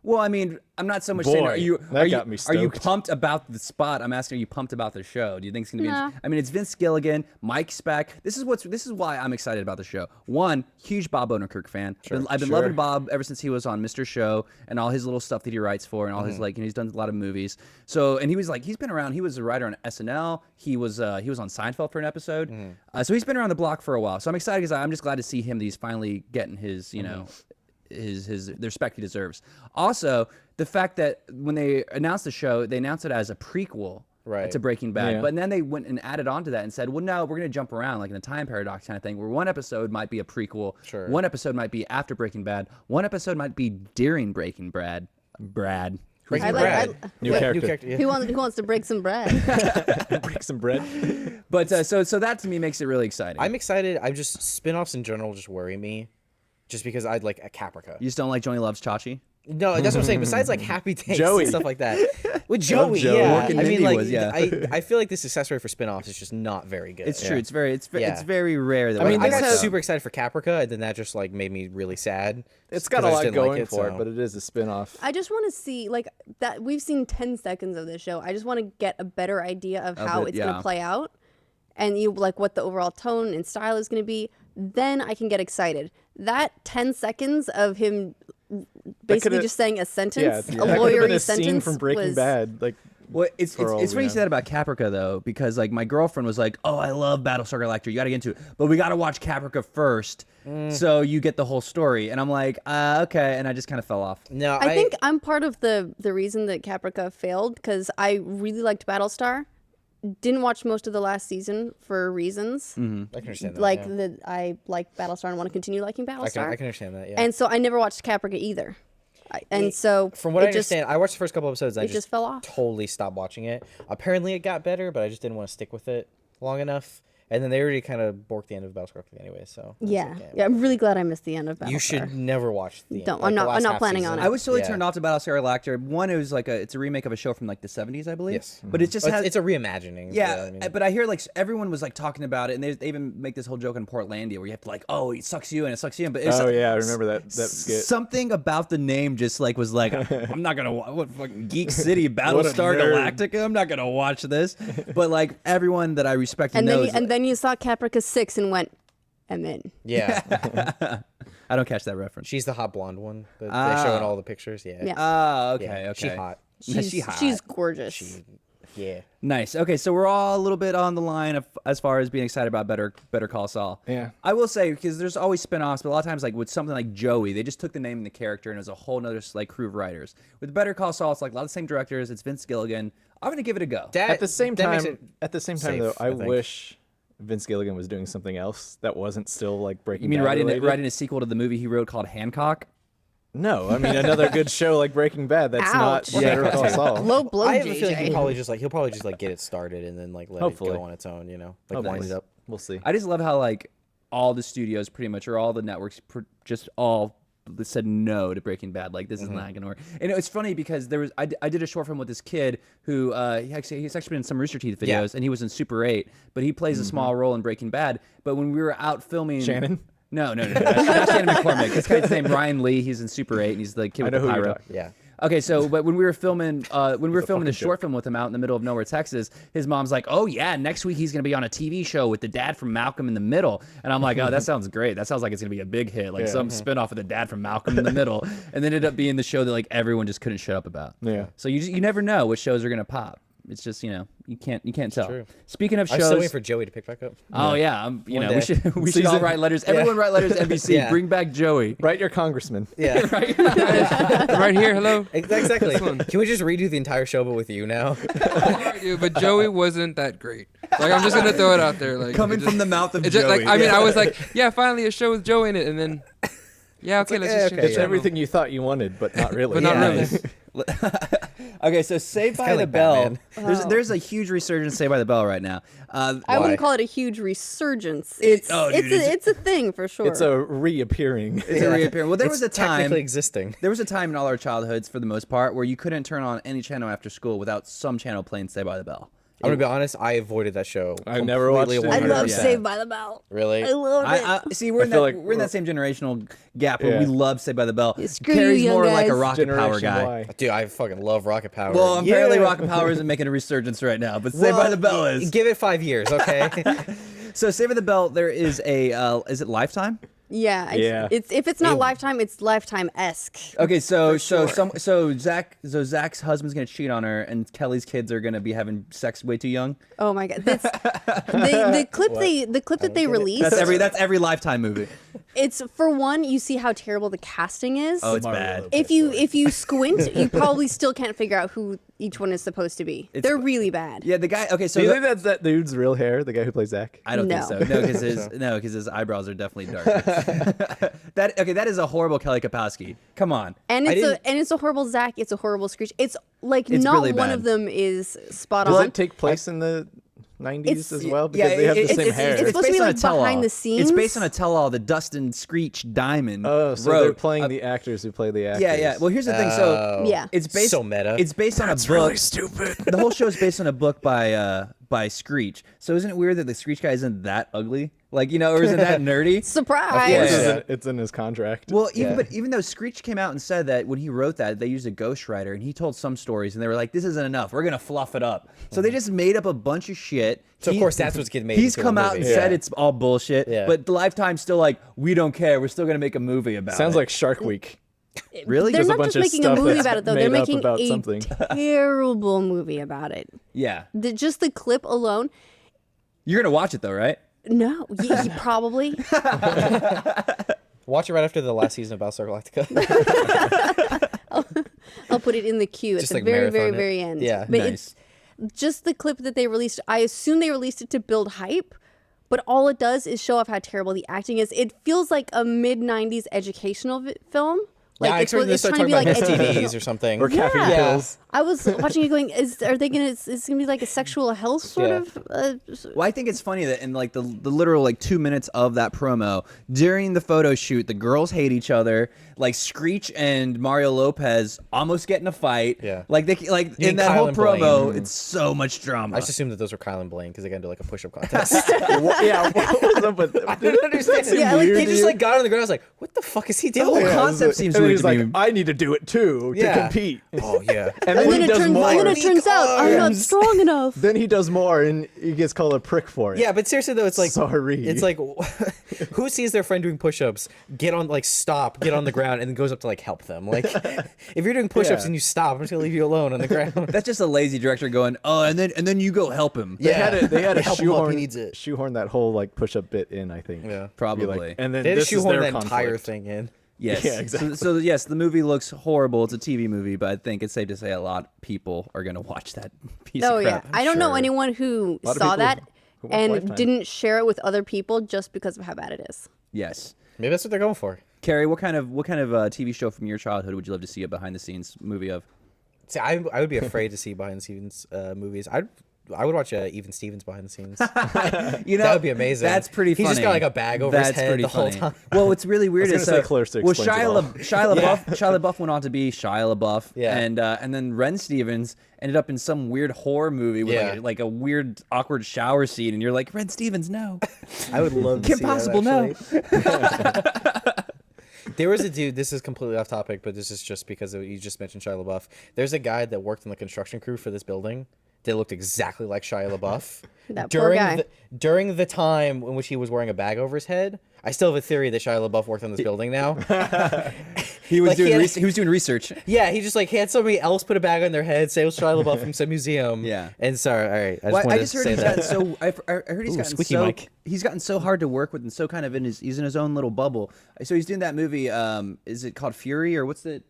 Well, I mean, I'm not so much saying Boy, are you that are got you, me are you stoked. pumped about the spot? I'm asking, are you pumped about the show? Do you think it's gonna be? No. I mean, it's Vince Gilligan, Mike's back. This is why I'm excited about the show. One, huge Bob Odenkirk fan. I've been loving Bob ever since he was on Mr. Show and all his little stuff that he writes for and all his he's done a lot of movies. So and he's been around. He was a writer on SNL. He was on Seinfeld for an episode. So he's been around the block for a while. So I'm excited because I'm just glad to see him. That he's finally getting his the respect he deserves. Also, the fact that when they announced the show, they announced it as a prequel Right. to Breaking Bad. Yeah. But then they went and added on to that and said, well, no, we're going to jump around like in a time paradox kind of thing, where one episode might be a prequel, Sure. one episode might be after Breaking Bad, one episode might be during Breaking Bad. Brad. Breaking I like- Bad. I- New Wait, character. Yeah. Who wants to break some bread? Break some bread. But so that to me makes it really exciting. I'm excited. I'm just spin-offs in general just worry me, just because I'd like a Caprica. You just don't like Johnny Loves Chachi? No, that's what I'm saying. Besides like Happy Days Joey. and stuff like that. With Joey, Joey. yeah. Mork and I mean, Mindy like, was, yeah. I feel like the success rate for spin-offs is just not very good. It's true. Yeah. It's Yeah. very rare that I mean, I this got has- super excited for Caprica, and then that just like made me really sad. It's got a 'cause I just lot didn't going like it, for it, so- but it is a spin-off. I just want to see like that. We've seen 10 seconds of this show. I just want to get a better idea of how it, it's going yeah. to play out, and you like what the overall tone and style is going to be. Then I can get excited. That 10 seconds of him basically coulda- just saying a Yeah, sentence, that a could have been lawyery a scene sentence from Breaking was, Bad. Like, Well, it's for all funny we you know. say that about Caprica though, because like my girlfriend was like, "Oh, I love Battlestar Galactica. You got to get into it, but we got to watch Caprica first, so you get the whole story." And I'm like, "Okay," and I just kind of fell off. No, I think I'm part of the reason that Caprica failed because I really liked Battlestar. Didn't watch most of the last season for reasons I can understand that. like yeah. that. I like Battlestar and want to continue liking Battlestar. I can understand that. Yeah. And so I never watched Caprica either. And so From what I it just- understand, I watched the first couple episodes. And I it just fell off. Totally stopped watching it. Apparently, it got better, but I just didn't want to stick with it long enough. And then they already kind of borked the end of Battlestar Galactica anyway. So I was yeah, like, yeah, I'm really glad I missed the end of Battlestar. You should never watch the end. Don't- like, I'm the not- last I'm not half planning on season. it. I was totally Yeah. turned off to Battlestar Galactica. One, it was like it's a remake of a show from like the 70s, I believe. Yes. but it just But has it's a reimagining. Yeah, I mean, but I hear like everyone was like talking about it, and they even make this whole joke in Portlandia where you have to like, oh, it sucks you in, it sucks you in. But it's oh yeah, I remember that skit. something about the name just like was like, I'm not gonna what fucking Geek City Battlestar nerd. Galactica. I'm not gonna watch this. But like everyone that I respect and knows. then you saw Caprica 6 and went, I'm in. yeah. I don't catch that reference. She's the hot blonde one that they show in all the pictures. Yeah. Yeah. Oh, okay, Yeah, okay. She hot. She's gorgeous. Yeah. Nice. Okay, so we're all a little bit on the line of as far as being excited about Better Call Saul. Yeah. I will say because there's always spin-offs, but a lot of times like with something like Joey, they just took the name and the character and it was a whole nother like crew of writers. With Better Call Saul, it's like a lot of the same directors. It's Vince Gilligan. I'm gonna give it a go. At the same that makes time, safe, though, I I think. wish Vince Gilligan was doing something else that wasn't still like Breaking You mean Bad writing related. a sequel to the movie he wrote called Hancock? No, I mean another good show like Breaking Bad. That's Ouch. not Better Call Saul. Low blow, I have a feeling JJ. he'll probably just like get it started and then like let Hopefully. it go on its own. You know, like Hopefully. wind it up. We'll see. I just love how like all the studios pretty much or all the networks just all said no to Breaking Bad. Like this is not gonna work. And it's funny because there was I did a short film with this kid who he's actually been in some Rooster Teeth videos Yeah. and he was in Super 8, but he plays a small role in Breaking Bad. But when we were out filming, Shannon? No, not Shannon McCormick. This guy's named Ryan Lee. He's in Super 8 and he's the kid I with know the who you're pyro. talking. Yeah. Okay, so but when we were filming the short joke. film with him out in the middle of nowhere, Texas, his mom's like, "Oh yeah, next week he's gonna be on a TV show with the dad from Malcolm in the Middle," and I'm like, "Oh, that sounds great. That sounds like it's gonna be a big hit, like Yeah. some spinoff of the dad from Malcolm in the Middle," and then ended up being the show that like everyone just couldn't shut up about. Yeah. So you never know which shows are gonna pop. It's just you can't tell. true. Speaking of I'm still waiting shows. for Joey to pick back up. Oh yeah, we day. should all Season- write letters. Everyone write letters. NBC, Yeah. bring back Joey. Write your congressman. Yeah. Right here, hello. Exactly. Can we just redo the entire show but with you now? Sorry, dude, but Joey wasn't that great. Like I'm just gonna throw it out there. Like Coming it from the mouth of it's just, Joey. like I mean I was like, yeah, finally a show with Joey in it, and then yeah, okay, let's just change the It's channel. everything you thought you wanted, but not really. But not Yeah. really. Okay, so Saved by kinda the like Bell. Batman. There's a huge resurgence of Saved by the Bell right now. I Why? wouldn't call it a huge resurgence. It's- oh, dude, it's a thing for sure. It's a reappearing. It's a reappearance. Well, there was a time. Technically existing. There was a time in all our childhoods, for the most part, where you couldn't turn on any channel after school without some channel playing Saved by the Bell. I'm gonna be honest. I avoided that show. I've never watched completely it. I love 100%. Saved by the Bell. Really? I love it. I see. We're in feel that like we're in that same generational gap where we Yeah. love Saved by the Bell. Yeah, screw you, Kerry's young more like a guys. Rocket Power Generation guy. Y. Dude, I fucking love Rocket Power. Well, apparently Yeah. Rocket Power isn't making a resurgence right now, but Saved by the Bell is. Give it 5 years, okay? So Saved by the Bell, there is a. Is it Lifetime? Yeah, Yeah. It's if it's not Lifetime, it's Lifetime-esque. Okay, so Zach's husband's gonna cheat on her, and Kelly's kids are gonna be having sex way too young. Oh my god, the clip that they released. That's every Lifetime movie. It's for one, you see how terrible the casting is. Oh, it's bad. If you squint, you probably still can't figure out who each one is supposed to be. They're really bad. Yeah, the guy. Okay, so Do you think that's that dude's real hair? The guy who plays Zach? I don't think No. so. No, because his eyebrows are definitely dark. That is a horrible Kelly Kapowski. Come on. And it's a horrible Zach. It's a horrible Screech. It's like It's not really one bad. of them is spot Does on. it take place in the 90s It's- as well? Because Yeah, they have the it's- same it's- hair. it's supposed to be based on a like tell-all. behind the It's scenes. based on a tell-all that Dustin Screech Diamond Oh, so wrote. they're playing the actors who play the actors. Yeah. Well, here's the thing. So Yeah. it's based So meta. It's based on a book. really stupid. The whole show is based on a book by Screech. So isn't it weird that the Screech guy isn't that ugly? Like, or isn't that nerdy? Surprise! Yeah. It's in his contract. Well, even though Screech came out and said that when he wrote that, they used a ghostwriter, and he told some stories, and they were like, "This isn't enough. We're gonna fluff it up." So they just made up a bunch of shit. So, of course, that's what's getting made He's into a come out and movie. said it's all bullshit. Yeah. But Lifetime's still like, "We don't care. We're still gonna make a movie about it." Sounds like Shark Week. really. They're There's a not bunch just of making a stuff movie that's about it, though. They're made up making about a something. terrible movie about it. Yeah. Just the clip alone. You're gonna watch it though, right? No, probably. Watch it right after the last season of Battlestar Galactica. I'll put it in the queue Just at the like very, very, marathon it. very end. Yeah. But Nice. it's just the clip that they released. I assume they released it to build hype, but all it does is show off how terrible the acting is. It feels like a mid '90s educational film. Like yeah, I expected to start talking about STDs or something. Or caffeine Yeah. pills. I was watching it going, is it gonna be like a sexual health sort Yeah. of? Well, I think it's funny that in like the literal like 2 minutes of that promo during the photo shoot, the girls hate each other. Like Screech and Mario Lopez almost get in a fight. Yeah. Like in mean that Kyle whole and promo, Blaine? it's so much drama. I just assumed that those were Kyle and Blaine because they got into like a push-up contest. Yeah, what was up with I don't understand it. Yeah, like, They they just just, like got on the ground. I was like, what the fuck is he The whole doing? concept seems and weird he's to like, me. I need to do it too to Yeah. compete. Oh yeah. And then he does more. and then it turns out I'm not arms. strong enough. Then he does more, and he gets called a prick for it. Yeah, but seriously though, it's like Sorry. It's like who sees their friend doing push-ups, get on the ground, and then goes up to like help them. Like if you're doing push-ups Yeah. and you stop, I'm just gonna leave you alone on the ground. That's just a lazy director going, oh, and then you go help him. They had to Help him up, he shoehorn, needs it. shoehorn that whole like push-up bit in. I think. Yeah. Be Probably. like, and then They had to this is shoehorn their that entire conflict. thing in. Yes. Yeah, exactly. So yes, the movie looks horrible. It's a TV movie, but I think it's safe to say a lot of people are going to watch that piece Oh of yeah, crap. I don't know sure. anyone who lot of saw people that who watch and Lifetime. didn't share it with other people just because of how bad it is. Yes. Maybe that's what they're going for. Carrie, what kind of TV show from your childhood would you love to see a behind the scenes movie of? See, I would be afraid to see behind the scenes movies. I would watch Even Stevens behind the scenes. You know, That would be amazing. That's pretty funny. He's just got like a bag over his head the whole time. Well, what's really weird I was is gonna say Cwierz to explains it Shia LaBeouf went on to be Shia LaBeouf, Yeah. and then Ren Stevens ended up in some weird horror movie with Yeah. like a weird awkward shower scene, and you're like, Ren Stevens, no, I would love to Kim see that, Possible, no. actually. There was a dude, this is completely off topic, but this is just because you just mentioned Shia LaBeouf. There's a guy that worked on the construction crew for this building that looked exactly like Shia LaBeouf. That poor guy. During the time in which he was wearing a bag over his head, I still have a theory that Shia LaBeouf worked on this building now. He was Like, doing he had- he was doing research. Yeah, he just like had somebody else put a bag on their head, say it was Shia LaBeouf from some museum. Yeah. And sorry, all right. I just Well, I wanted just to heard say he's that. gotten so. I heard he's Ooh, gotten squeaky so. mic. He's gotten so hard to work with and so kind of he's in his own little bubble. So he's doing that movie. Is it called Fury or what's the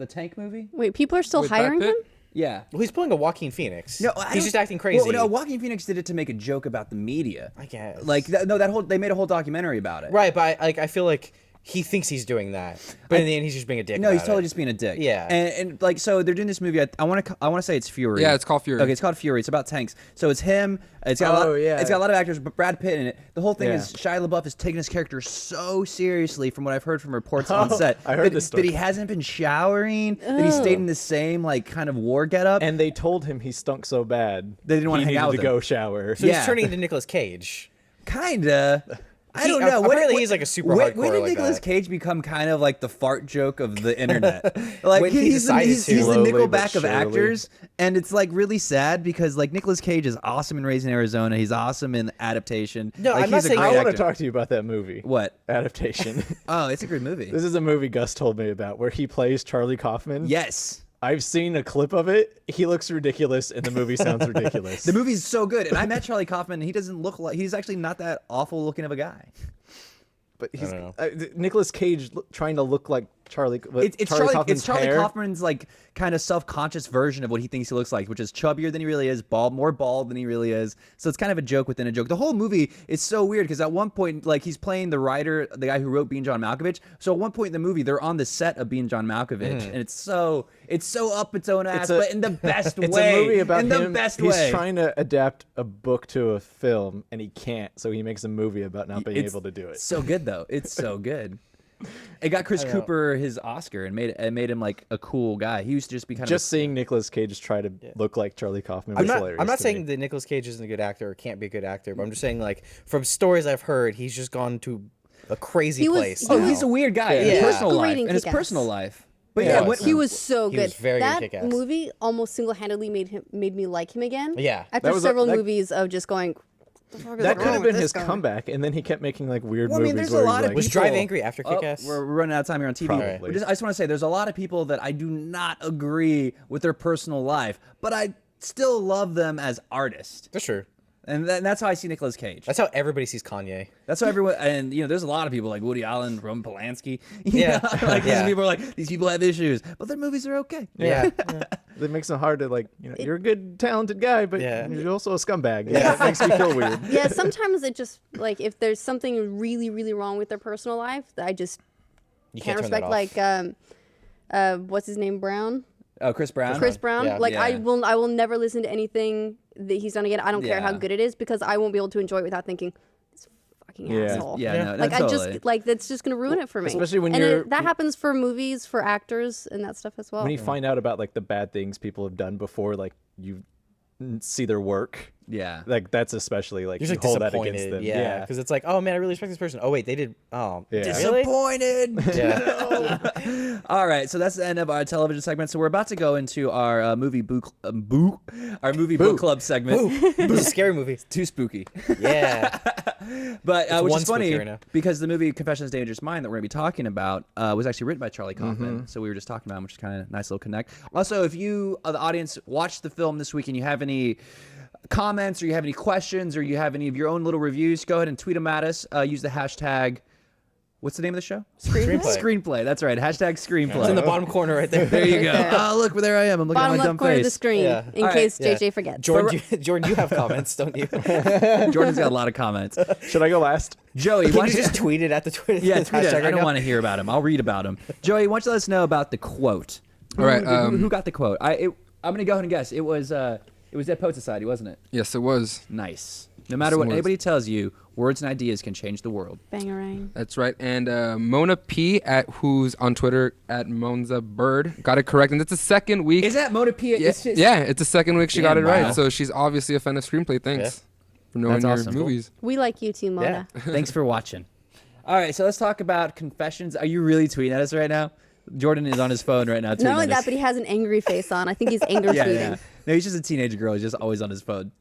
tank movie? Wait, people are still With Brad hiring Pitt? him? Yeah. Well, he's pulling a Joaquin Phoenix. No, he's just acting crazy. Well, no, Joaquin Phoenix did it to make a joke about the media. I guess. Like they made a whole documentary about it. Right, but I feel like he thinks he's doing that, but in the end, he's just being a dick. No, he's about totally it. just being a dick. Yeah. and like so they're doing this movie. I want to say it's Fury. Yeah, it's called Fury. Okay, it's called Fury. It's about tanks. So it's him. It's got a lot. Oh, yeah. It's got a lot of actors, but Brad Pitt in it. The whole thing Yeah. is Shia LaBeouf is taking his character so seriously, from what I've heard from reports on set. I heard this story. that he hasn't been showering. That he stayed in the same like kind of war getup. And they told him he stunk so bad They didn't wanna he hang out needed with to him. go shower. So Yeah. he's turning into Nicolas Cage. Kinda. I don't He- know. apparently he's, like, a super when hardcore did like Nicolas that. Cage become kind of like the fart joke of the internet? Like When he he's the decided he's to. the Slowly but Nickelback of surely. actors, and it's like really sad because like Nicolas Cage is awesome in Raising Arizona. He's awesome in Adaptation. No, like, I'm not he's a saying- great I want to actor. talk to you about that movie. What? Adaptation. Oh, it's a great movie. This is a movie Gus told me about where he plays Charlie Kaufman. Yes. I've seen a clip of it. He looks ridiculous, and the movie sounds ridiculous. The movie's so good, and I met Charlie Kaufman. And he doesn't look like he's actually not that awful looking of a guy. but he's don't Nicolas Cage trying to look like Charlie. It's Charlie hair. Kaufman's like kind of self-conscious version of what he thinks he looks like, which is chubbier than he really is, more bald than he really is. So it's kind of a joke within a joke. The whole movie is so weird because at one point, like he's playing the writer, the guy who wrote Being John Malkovich. So at one point in the movie, they're on the set of Being John Malkovich, and it's so up its own ass, but in the best way. It's a movie about in him. the best He's way. trying to adapt a book to a film, and he can't. So he makes a movie about not being able to do it. So good though. It's so good. It got Chris Cooper his Oscar and made him like a cool guy. He used to just be kind of seeing Nicolas Cage try to look like Charlie Kaufman was hilarious. I'm not to saying me. that Nicolas Cage isn't a good actor or can't be a good actor, but I'm just saying like from stories I've heard, he's just gone to a crazy place. Oh, he's a weird guy in his Yeah. personal life. Great in In his Kick-Ass. personal life. But Yeah, he was so He good. was very good that Kick-Ass. movie almost single-handedly made me like him again. Yeah. After That was several that- movies of just going, "What the fuck is That wrong could have with been this his guy?" comeback, and then he kept making like weird Well, I mean, movies. there's a where lot he's of like, Was people- Drive Angry after Oh, Kick-Ass? we're running out of time here on TV. Probably. I just want to say there's a lot of people that I do not agree with their personal life, but I still love them as artists. That's true. And that's how I see Nicolas Cage. That's how everybody sees Kanye. That's how everyone, and there's a lot of people like Woody Allen, Roman Polanski. Yeah. Like Yeah. these people are like, these people have issues, but their movies are okay. Yeah. That makes it hard to like, you're a good, talented guy, but Yeah. you're also a scumbag. Yeah, that makes me feel weird. Yeah, sometimes it just like if there's something really, really wrong with their personal life, that I just You can't can't turn that respect. off. Like, what's his name? Brown. Oh, Chris Brown. Chris Brown. Yeah. Like I Yeah. will never listen to anything that he's done again. I don't care how Yeah. good it is because I won't be able to enjoy it without thinking this fucking Yeah. asshole. Yeah, no, Like I totally. just like that's just gonna ruin it for me. especially when and you're- that happens for movies, for actors, and that stuff as well. When you find out about like the bad things people have done before, like you see their work, Yeah. like that's especially like You're you just hold that disappointed. against them. Yeah. Because it's like, oh man, I really respect this person. Oh wait, they did. Oh, Yeah. really? Disappointed. Yeah. All right, so that's the end of our television segment. So we're about to go into our movie book club segment. It's a scary movie. Too spooky, Yeah. but which one is funny spooky right now. because the movie Confessions of a Dangerous Mind that we're going to be talking about was actually written by Charlie Kaufman. So we were just talking about him, which is kind of a nice little connect. Also, if you, the audience, watched the film this week and you have any comments or you have any questions or you have any of your own little reviews, go ahead and tweet them at us. Use the hashtag. What's the name of the show? Screenplay. Screenplay. That's right. Hashtag screenplay. It's in the bottom corner right there. There you go. Right there. Oh, look, there I am. I'm looking Bottom at my left dumb corner of the face. screen, Yeah. in All right, case Yeah. JJ forgets. Jordan, you have comments, don't you? Jordan's got a lot of comments. Should I go last? Joey, Can why you don't you just tweet it at the Twitter? Yeah, the tweet it. hashtag I right don't now? want to hear about him. I'll read about him. Joey, why don't you let us know about the quote? All right. Who got the quote? I'm gonna go ahead and guess. It was Dead Poet Society, wasn't it? Yes, it was. Nice. No matter what Some words. anybody tells you, words and ideas can change the world. Bangarang. That's right. And Mona P, who's on Twitter at Monza Bird, got it correct. And it's the second week. Is that Mona P? Yeah, it's the second week she got it Damn, wow. right. So she's obviously a fan of screenplay. Thanks for knowing That's your awesome. movies. We like you too, Mona. Thanks for watching. All right, so let's talk about Confessions. Are you really tweeting at us right now? Jordan is on his phone right now tweeting Not only at that, us. but he has an angry face on. I think he's anger tweeting. Yeah. No, he's just a teenage girl. He's just always on his phone.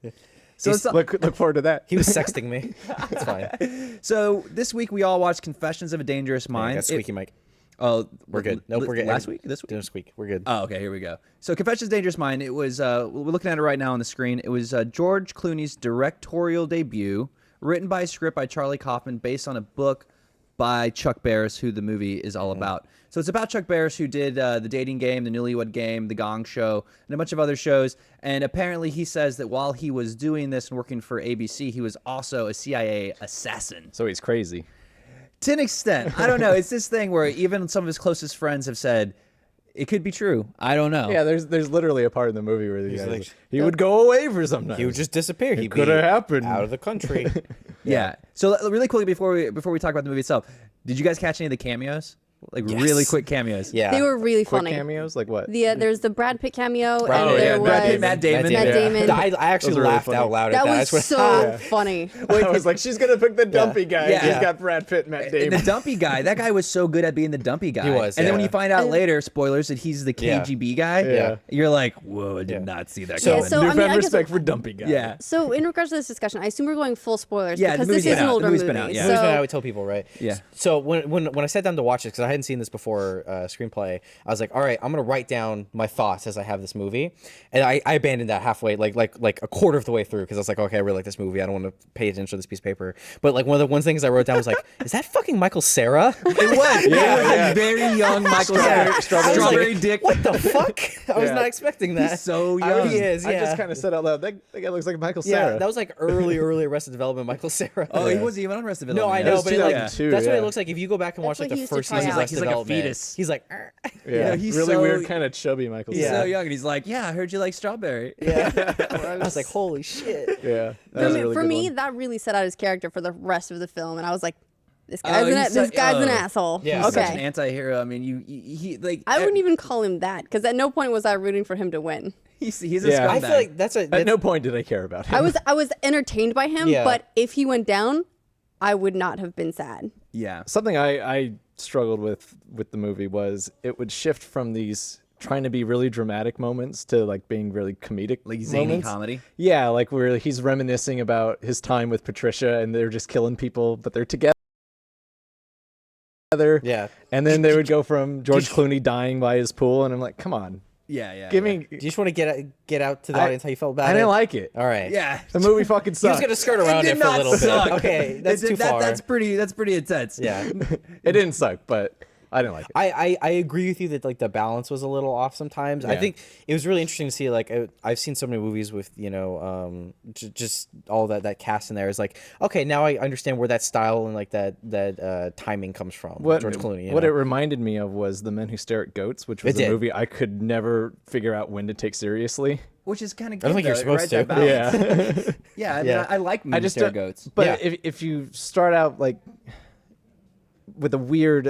So, let's talk- Look forward to that. He was sexting me. It's fine. so this week we all watched Confessions of a Dangerous I Mind. got squeaky mic. Oh, We're good. Nope, we're good. Last week? This week? Don't squeak. We're good. Oh, okay, here we go. So Confessions of a Dangerous Mind, it was, we're looking at it right now on the screen. It was George Clooney's directorial debut, written by a script by Charlie Kaufman, based on a book by Chuck Barris, who the movie is all about. So it's about Chuck Barris, who did The Dating Game, The Newlywed Game, The Gong Show, and a bunch of other shows. And apparently he says that while he was doing this and working for ABC, he was also a CIA assassin. So he's crazy. To an extent. I don't know. It's this thing where even some of his closest friends have said, it could be true. I don't know. Yeah, there's literally a part in the movie where the guy like, he would go away for some time. He would just disappear. He'd could be have happened. out of the country. Yeah. So really quickly before we talk about the movie itself, did you guys catch any of the cameos? Like really quick cameos. Yeah. They were really Quick funny. cameos, like what? There's the Brad Pitt cameo, Oh, and yeah, there Brad Pitt, was Matt Damon. Matt Damon. I actually Those are really laughed funny. out loud That at that. was I just so funny. I was like, she's gonna pick the dumpy guy. Yeah. He's got Brad Pitt, Matt And Damon. the dumpy guy, that guy was so good at being the dumpy guy. He was, And then when yeah. you find out later, spoilers, that he's the Yeah. KGB guy, Yeah. you're like, whoa, I did Yeah. not see that Yeah, coming. so I mean, Newfound I guess respect for dumpy guy. yeah. So in regards to this discussion, I assume we're going full spoilers Yeah, because the this movie's is been an out. older The movie's movie. been out, yeah. The reason I So would tell people, right? Yeah. So when I sat down to watch it, because I hadn't seen this before screenplay. I was like, all right, I'm gonna write down my thoughts as I have this movie, and I abandoned that halfway, like a quarter of the way through, because I was like, okay, I really like this movie. I don't want to pay attention to this piece of paper. But like one of the things I wrote down was like, is that fucking Michael Cera? It was. It was a very young Michael Cera. Strawberry dick. What the fuck? I was not expecting that. He's so young. He is. I Yeah. just kind of said out loud, that guy looks like Michael Yeah, Cera. that was like early Arrested Development Michael Cera. Oh, he wasn't even on Arrested No, Development. I yet. know, was but like, 2002, that's what yeah. it looks like. If you go back and watch That's like what the he used to first try season of out. Arrested He's like a Development, fetus. he's like, Yeah, he's really so- weird, kind of chubby Michael He's Cera. so young, and he's like, "Yeah, I heard you like strawberry." I was like, holy shit. Yeah, that was a really For good me, one. that really set out his character for the rest of the film, and I was like, this Oh, guy's, he's this guy's an oh. asshole. Yeah. He's such an Okay. anti-hero. I mean, he like. I wouldn't even call him that because at no point was I rooting for him to win. He's a Yeah. scumbag. I feel like that's At no point did I care about him. I was entertained by him, Yeah. but if he went down, I would not have been sad. yeah. Something I struggled with the movie was it would shift from these trying to be really dramatic moments to like being really comedic, Like zany moments. comedy. Yeah, like where he's reminiscing about his time with Patricia, and they're just killing people, but they're together. Yeah. And then they would go from George Clooney dying by his pool, and I'm like, come on, Yeah. give yeah. me. Do you just want to get out to the I- audience how you felt about it? I didn't like it. All right. Yeah. The movie fucking He was sucked. gonna skirt around It it did for a not little suck. bit. Okay, that's too far. That's pretty intense. Yeah. It didn't suck, but I didn't like it. I agree with you that like the balance was a little off sometimes. I Yeah. think it was really interesting to see like I've seen so many movies with just all that cast in there is like, okay, now I understand where that style and like that timing comes from. George Clooney. What it reminded me of was The Men Who Stare at Goats, which was It a did. movie I could never figure out when to take seriously. Which is kind of. I don't think you're supposed to. Yeah. Yeah. I mean, Yeah. I like Men Who just Stare at don't- Goats. But Yeah. if you start out like with a weird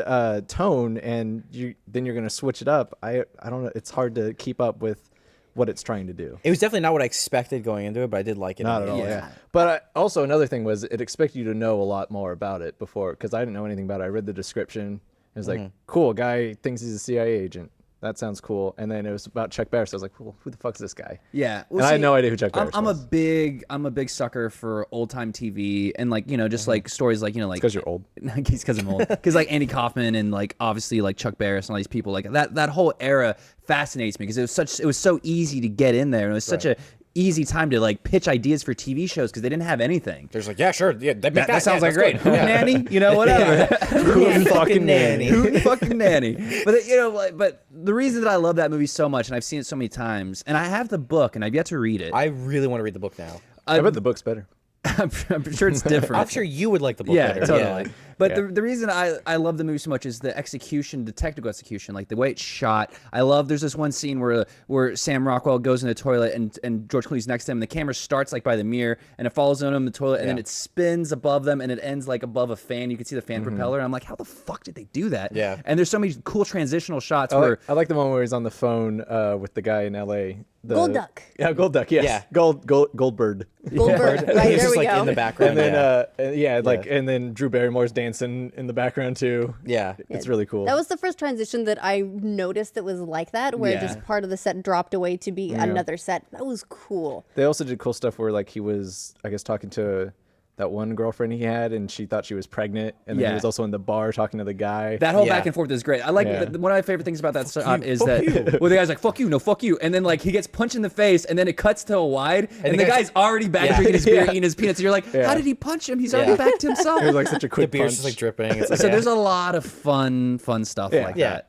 tone and then you're gonna switch it up, I don't know. It's hard to keep up with what it's trying to do. It was definitely not what I expected going into it, but I did like it. Not in at the all. end. Yeah. But also another thing was it expected you to know a lot more about it before, because I didn't know anything about it. I read the description. It was like, cool, guy thinks he's a CIA agent. That sounds cool. And then it was about Chuck Barris. I was like, well, who the fuck's this guy? Yeah, And I had no idea who Chuck Barris I'm was. a big sucker for old time TV and like just like stories like like Because you're old. because I'm old. Because like Andy Kaufman and like obviously like Chuck Barris and all these people like that whole era fascinates me because it was so easy to get in there and it was such a easy time to like pitch ideas for TV shows because they didn't have anything. There's like, yeah, sure, yeah, That sounds like great. Hoot Nanny, whatever. Who fucking nanny? Hoot fucking Nanny. But but the reason that I love that movie so much and I've seen it so many times and I have the book and I've yet to read it. I really want to read the book now. I bet the book's better. I'm sure it's different. I'm sure you would like the book Yeah, better. totally. But Yeah. the reason I love the movie so much is the execution, the technical execution, like the way it's shot. I love. There's this one scene where Sam Rockwell goes in the toilet and George Clooney's next to him. And the camera starts like by the mirror and it follows on him in the toilet and then it spins above them and it ends like above a fan. You can see the fan propeller. And I'm like, how the fuck did they do that? Yeah. And there's so many cool transitional shots I where. like the one where he's on the phone with the guy in L.A. Gold Duck. Yeah, Gold Duck. Yes. Yeah. Goldbird. Goldberg. He Right, was there just we like go. in the background. And then and then Drew Barrymore's dancing in the background too. Yeah. It's really cool. That was the first transition that I noticed that was like that, where Yeah. just part of the set dropped away to be another set. That was cool. They also did cool stuff where like he was, I guess, talking to that one girlfriend he had, and she thought she was pregnant, and then Yeah. he was also in the bar talking to the guy. That whole Yeah. back and forth is great. I like Yeah. one of my favorite things about that shot is that well, the guy's like "fuck you," no "fuck you," and then like he gets punched in the face, and then it cuts to a wide, and the guy's already back Yeah. drinking his beer, Yeah. eating his peanuts. And you're like, Yeah. how did he punch him? He's already Yeah. back to himself. It was like such a The quick beer's punch. just like dripping. It's like, So yeah. there's a lot of fun stuff Yeah. like Yeah. that.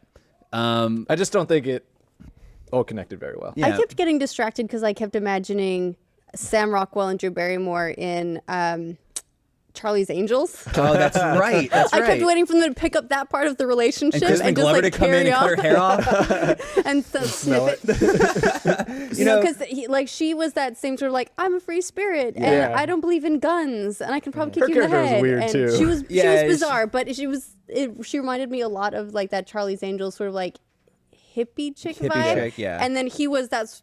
I just don't think it all connected very well. Yeah. I kept getting distracted because I kept imagining Sam Rockwell and Drew Barrymore in Charlie's Angels. Oh, that's right. That's I right. kept waiting for them to pick up that part of the relationship and Kristen just Glover like to come in carry and cut her on hair off. and so snip it. You know, because like she was that same sort of like I'm a free spirit and Yeah. I don't believe in guns and I can probably Her kick you in the character was head. weird, and too. she was Yeah, bizarre, but she reminded me a lot of like that Charlie's Angels sort of like hippie chick Hippie vibe. chick, yeah. And then he was that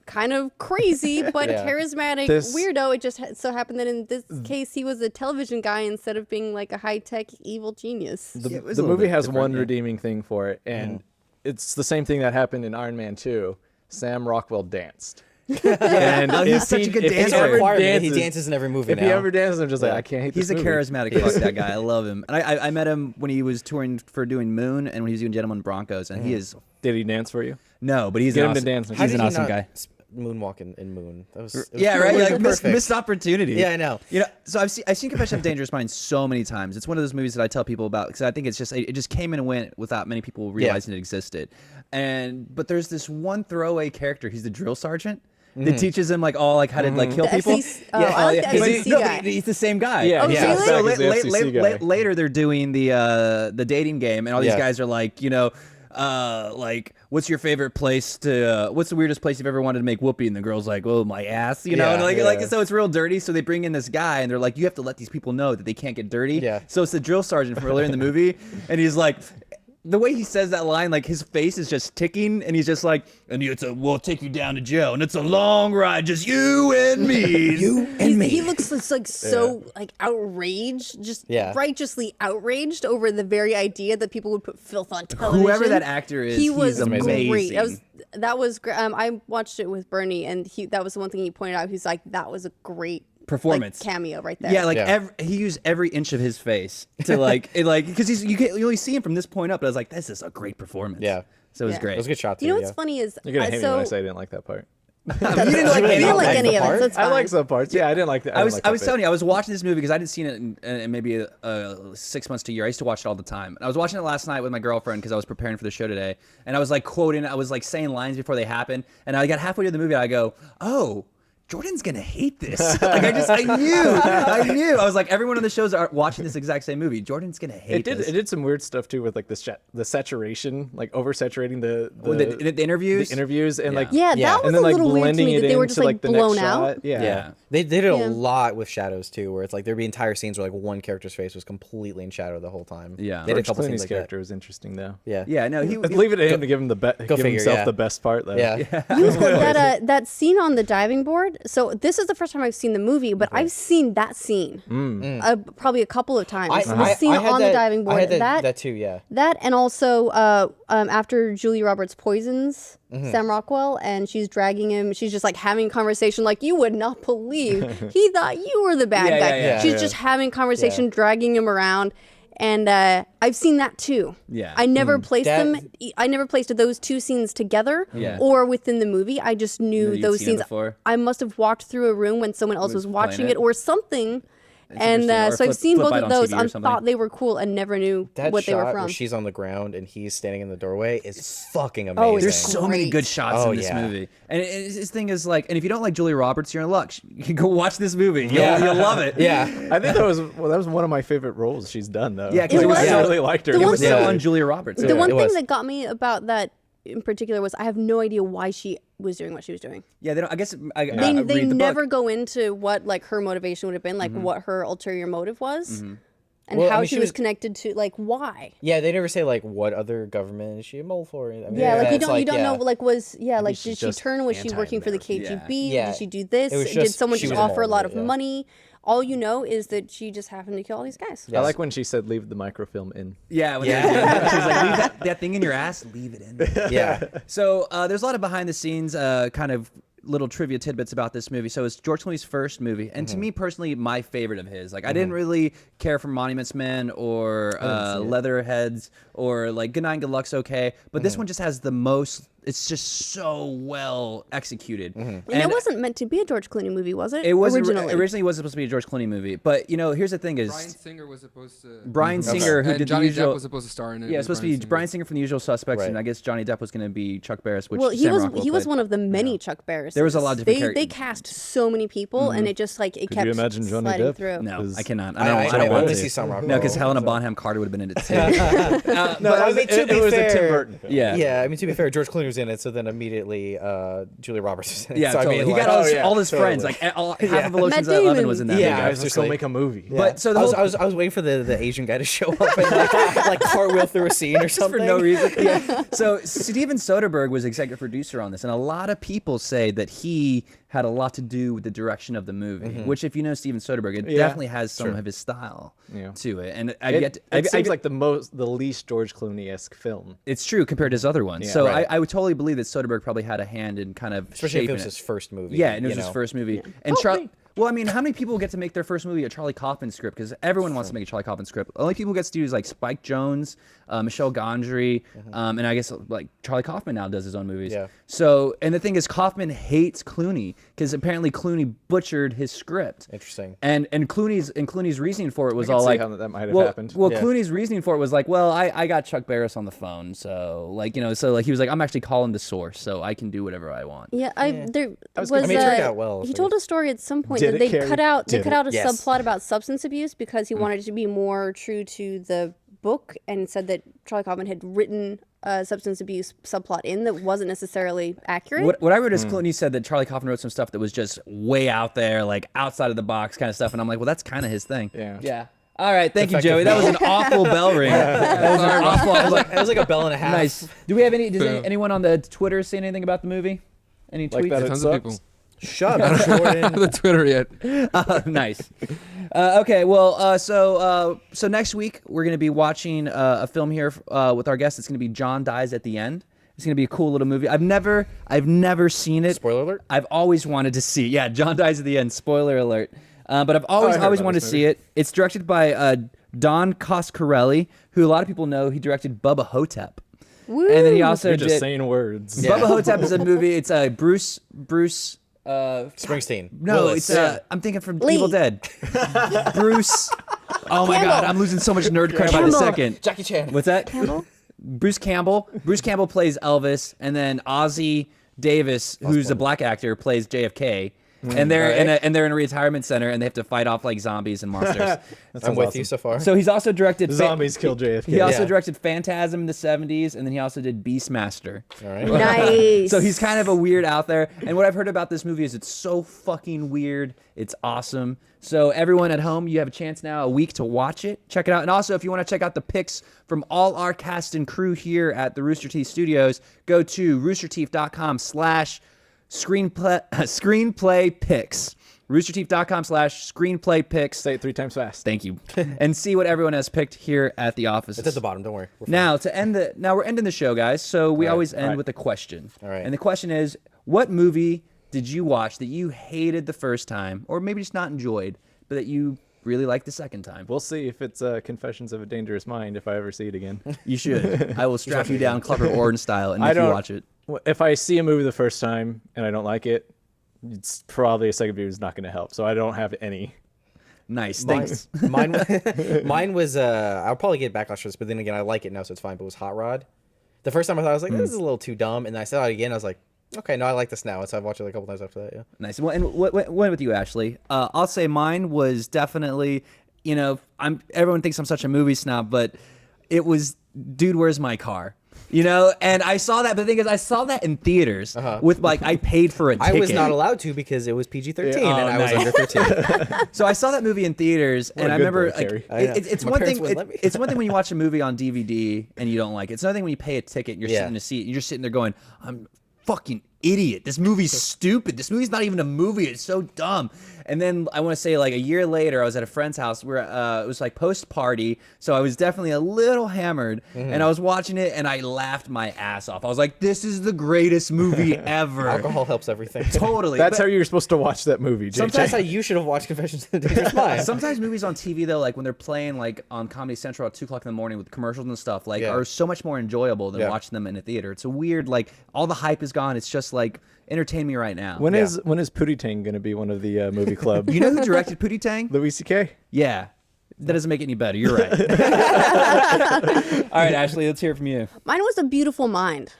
kind of crazy but Yeah. charismatic This- weirdo. It just so happened that in this case he was a television guy instead of being like a high-tech evil genius. The, Yeah, it was the a little movie bit has different, one yeah. redeeming thing for it, and it's the same thing that happened in Iron Man 2. Sam Rockwell danced. And he's such a good if he dancer. ever He dances in every movie If now. he ever dances, I'm just like, I can't hate He's this a movie. charismatic fuck, that guy. I love him. And I met him when he was touring for doing Moon and when he was doing Gentlemen Broncos. And he is... Did he dance for you? No, but he's Get an him to awesome, dance. he's How an did he awesome not guy. Moonwalk in Moon. It was Yeah, right. Like perfect. missed opportunity. Yeah, I know. You know, so I've seen Confession of a Dangerous Mind so many times. It's one of those movies that I tell people about because I think it just came and went without many people realizing it existed. But there's this one throwaway character. He's the drill sergeant. That teaches him how to kill people. I like the FCC guy. But he's the same guy. Yeah, Oh, yeah. really? So Back as the FCC guy. later they're doing the dating game, and all these Yeah. guys are like, what's your favorite place to? What's the weirdest place you've ever wanted to make whoopee? And the girl's like, oh, my ass, you know. Yeah, And so it's real dirty. So they bring in this guy, and they're like, you have to let these people know that they can't get dirty. Yeah. So it's the drill sergeant from earlier in the movie, and he's like. The way he says that line, his face is just ticking, and he's just like, we'll take you down to jail, and it's a long ride, just you and me. He looks so outraged, just righteously outraged over the very idea that people would put filth on television. Whoever that actor is, he was he's amazing. great. That was great. I watched it with Bernie, and that was the one thing he pointed out. He's like, that was a great performance cameo right there. Yeah, he used every inch of his face to because you only see him from this point up. But I was like, this is a great performance. Yeah. So it was Yeah. great. It was a good shot too. You know what's funny is You're gonna hate me so when I say I didn't like that part. You didn't like you didn't like any of it. part? So it's fine. I like some parts. Yeah, I didn't like that. I was telling you, I was watching this movie because I didn't see it in maybe 6 months to a year. I used to watch it all the time. And I was watching it last night with my girlfriend because I was preparing for the show today. And I was quoting, I was saying lines before they happened. And I got halfway through the movie and I go, oh, Jordan's gonna hate this. I knew. I was like, everyone on the shows are watching this exact same movie. Jordan's gonna hate this. It did some weird stuff too with the saturation, oversaturating the interviews. The interviews and that and was then a little weird to blending me it that they were into, just the blown next out. shot. Yeah. They did a lot with shadows too, where it's there'd be entire scenes where one character's face was completely in shadow the whole time. Yeah. They did a George couple Clooney's scenes like character that. was interesting though. Yeah. Yeah, no, Leave it to him to give him himself the best part though. Yeah. He was good. That scene on the diving board. So this is the first time I've seen the movie, but I've seen that scene probably a couple of times. The scene on the diving board. I had that too. Yeah. That and also after Julia Roberts poisons Sam Rockwell and she's dragging him, she's just having conversation you would not believe he thought you were the bad guy. yeah, She's just having conversation, dragging him around. And I've seen that too. Yeah. I never placed them. I never placed those two scenes together or within the movie. I just knew those scenes. I must have walked through a room when someone else was watching it or something. And so I've seen both of those. I thought they were cool and never knew what they were from. Where she's on the ground and he's standing in the doorway is fucking amazing. Oh, There's so many good shots in this yeah. movie. And his thing is and if you don't like Julia Roberts, you're in luck. You can go watch this movie. You'll love it. Yeah. I think that was one of my favorite roles she's done though. Yeah, 'cause it was I so- really liked her. the It one was thing- so on Julia Roberts. The one it thing was. that got me about that in particular was I have no idea why she was doing what she was doing. Yeah, they don't. I guess They read the never book. go into what her motivation would have been, what her ulterior motive was, and Well, I how mean, she she was was- connected to why. Yeah, they never say what other government is she a mole for? I mean, You it's don't know did she's she just turn? Was she working for the KGB? Yeah. Did she do this? It was Did just- someone she just was a offer a mole, lot of yeah. money? All you know is that she just happened to kill all these guys. I like when she said leave the microfilm in. Yeah, when they were doing that, she was like, leave that thing in your ass, leave it in there. Yeah. So there's a lot of behind the scenes kind of little trivia tidbits about this movie. So it's George Clooney's first movie, and to me personally, my favorite of his. I didn't really care for Monuments Men or Leatherheads or Good Night and Good Luck's okay, but this one just has the most. It's just so well executed. And it wasn't meant to be a George Clooney movie, was it? It was originally. Originally was supposed to be a George Clooney movie, but here's the thing: is Brian Singer was supposed to. Brian Singer, who and did Johnny the usual, Depp was supposed to star in it. yeah, it's supposed to be Brian Singer from The Usual Suspects, Right. and I guess Johnny Depp was going to be Chuck Barris, which Well, Sam he was Rockwell one of the many Chuck Barris. There was a lot of different They cast so many people, and it just it Could kept you imagine Johnny sliding Depp? through. No, Is- I cannot. I I don't want only to. see Sam Rockwell. No, because Helena Bonham Carter would have been in it too. No, I mean, to be it was a Tim fair- Burton film. Yeah. Yeah, I mean, to be fair, George Clooney was in it, so then immediately Julia Roberts was in it. Yeah, so, totally. I mean, He got all his totally. friends. Half of Ocean's Matt 11 Damon. was in that. Yeah, movie. I was Just just go like- make a movie. But so the I whole, was waiting for the Asian guy to show up and cartwheel through a scene or just something. for no reason. Yeah. So Steven Soderbergh was executive producer on this, and a lot of people say that he had a lot to do with the direction of the movie. Which, if you know Steven Soderbergh, it definitely has some of his style to it. And It seems like the least George Clooney-esque film. it's true compared to his other ones. Yeah, So right. I would totally fully believe that Soderbergh probably had a hand in kind of Especially if shaping it was his first movie. Yeah, and it was you his know? first movie. And well, I mean, how many people get to make their first movie a Charlie Kaufman script? Because everyone wants to make a Charlie Kaufman script. The only people who gets to do is like Spike Jonze, Michel Gondry, and I guess like Charlie Kaufman now does his own movies. Yeah. So, and the thing is, Kaufman hates Clooney because apparently Clooney butchered his script. Interesting. And Clooney's reasoning for it was can all see like, how that might have happened. Well, Yeah. Clooney's reasoning for it was like, well, I got Chuck Barris on the phone, so like he was like, I'm actually calling the source, so I can do whatever I want. Yeah, there was. I mean, it turned out well, He so- told a story at some point Did that it, they Kerry? cut out Did a Yes. subplot about substance abuse because he wanted it to be more true to the book, and said that Charlie Kaufman had written a substance abuse subplot in that wasn't necessarily accurate. What I read is Clooney said that Charlie Kaufman wrote some stuff that was just way out there, like outside of the box kind of stuff, and I'm like, well, that's kind of his thing. Yeah. Yeah. All right, thank you, Joey. That was an awful bell ring. That was an awful. It was like a bell and a half. Nice. Do we have anyone on the Twitter say anything about the movie? Any Like tweets? that it Tons of sucks. people. Shut up, Jordan. The Twitter yet. Nice. Okay, well, so next week we're gonna be watching a film here with our guest. It's gonna be John Dies at the End. It's gonna be a cool little movie. I've never seen it. Spoiler alert. I've always wanted to see. Yeah, John Dies at the End. Spoiler alert. But I've always I heard about wanted to this see it. It's directed by Don Coscarelli, who a lot of people know. He directed Bubba Hotep. Woo! And then he also You're did just saying words. Bubba Hotep is a movie. It's Bruce. Springsteen. No, Willis. it's I'm thinking from Lee. Evil Dead. Bruce. Oh my Campbell. God, I'm losing so much nerd cred by the Campbell. second. Jackie Chan. What's that? Campbell? Bruce Campbell. Bruce Campbell plays Elvis, and then Ozzie Davis, who's a black actor, plays JFK. And they're in a retirement center, and they have to fight off like zombies and monsters. I'm with you so far. So he's also directed Zombies kill JFK. He also Yeah. directed Phantasm in the 70s, and then he also did Beastmaster. All right. Nice. So he's kind of a weird out there. And what I've heard about this movie is it's so fucking weird. It's awesome. So everyone at home, you have a chance now, a week to watch it. Check it out. And also, if you want to check out the pics from all our cast and crew here at the Rooster Teeth Studios, go to roosterteeth.com/screenplay pics. roosterteeth.com/screenplay pics. Say it 3 times fast. Thank you. And see what everyone has picked here at the office. It's at the bottom. Don't worry. We're fine. Now we're ending the show, guys. So we always end right. with a question. All right. And the question is, what movie did you watch that you hated the first time, or maybe just not enjoyed, but that you really liked the second time? We'll see if it's Confessions of a Dangerous Mind if I ever see it again. You should. I will strap you down, Clever Orange style, and I make you don't- watch it. If I see a movie the first time and I don't like it, it's probably a second view is not going to help. So I don't have any. Nice. Mine, Thanks. mine was I'll probably get backlash for this, but then again I like it now, so it's fine. But it was Hot Rod. The first time I thought I was like, this is a little too dumb, and then I saw it again. I was like, okay, no, I like this now. So I've watched it like a couple times after that. Yeah. Nice. Well, and what went with you, Ashley? I'll say mine was definitely, everyone thinks I'm such a movie snob, but it was Dude, Where's My Car? And I saw that, but the thing is, I saw that in theaters with I paid for a ticket. I was not allowed to because it was PG-13 Yeah. and Oh, I was nice. under 13. So I saw that movie in theaters, and a I good remember boy, like Kerry. it's My one parents thing. wouldn't let me. It's one thing when you watch a movie on DVD and you don't like it. It's another thing when you pay a ticket and you're Yeah. sitting in a seat and you're just sitting there going, "I'm fucking idiot. This movie's stupid. This movie's not even a movie. It's so dumb." And then I want to say like a year later, I was at a friend's house where it was like post party, so I was definitely a little hammered, and I was watching it and I laughed my ass off. I was like, "This is the greatest movie ever." Alcohol helps everything. Totally. That's But how you're supposed to watch that movie, JJ. That's how you should have watched Confessions of a Dangerous Mind. Sometimes movies on TV though, like when they're playing like on Comedy Central at 2:00 in the morning with commercials and stuff, like Yeah. are so much more enjoyable than Yeah. watching them in a theater. It's a weird all the hype is gone. It's just like entertain me right now. When is Pootie Tang going to be one of the movie club? You know who directed Pootie Tang? Louis C.K.? Yeah. That doesn't make it any better. You're right. All right, Ashley, let's hear it from you. Mine was A Beautiful Mind.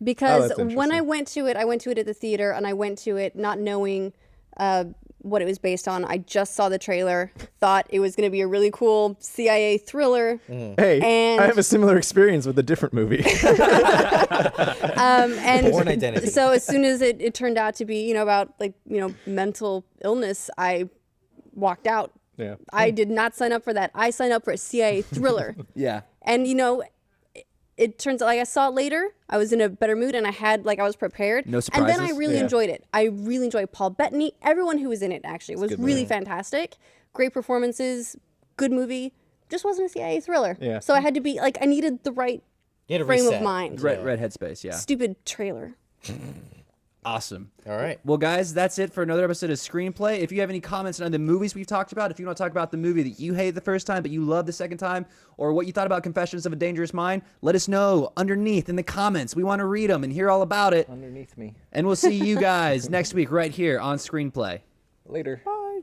Because that's when I went to it at the theater, and I went to it not knowing what it was based on. I just saw the trailer, thought it was going to be a really cool CIA thriller. Hey, And- I have a similar experience with a different movie. And Born Identity. So as soon as it turned out to be, about mental illness, I walked out. Yeah. I did not sign up for that. I signed up for a CIA thriller. Yeah. And it turns out, I saw it later. I was in a better mood, and I was prepared. No And then I surprises? really Yeah. enjoyed it. I really enjoyed Paul Bettany. Everyone who was in it actually was really fantastic. Great performances. Good movie. Just wasn't a CIA thriller. Yeah. So I had to be I needed the right had a frame reset. of mind. Red headspace. Yeah. Stupid trailer. Awesome. All right. Well, guys, that's it for another episode of Screenplay. If you have any comments on the movies we've talked about, if you want to talk about the movie that you hated the first time but you loved the second time, or what you thought about Confessions of a Dangerous Mind, let us know underneath in the comments. We want to read them and hear all about it. Underneath me. And we'll see you guys next week right here on Screenplay. Later. Bye.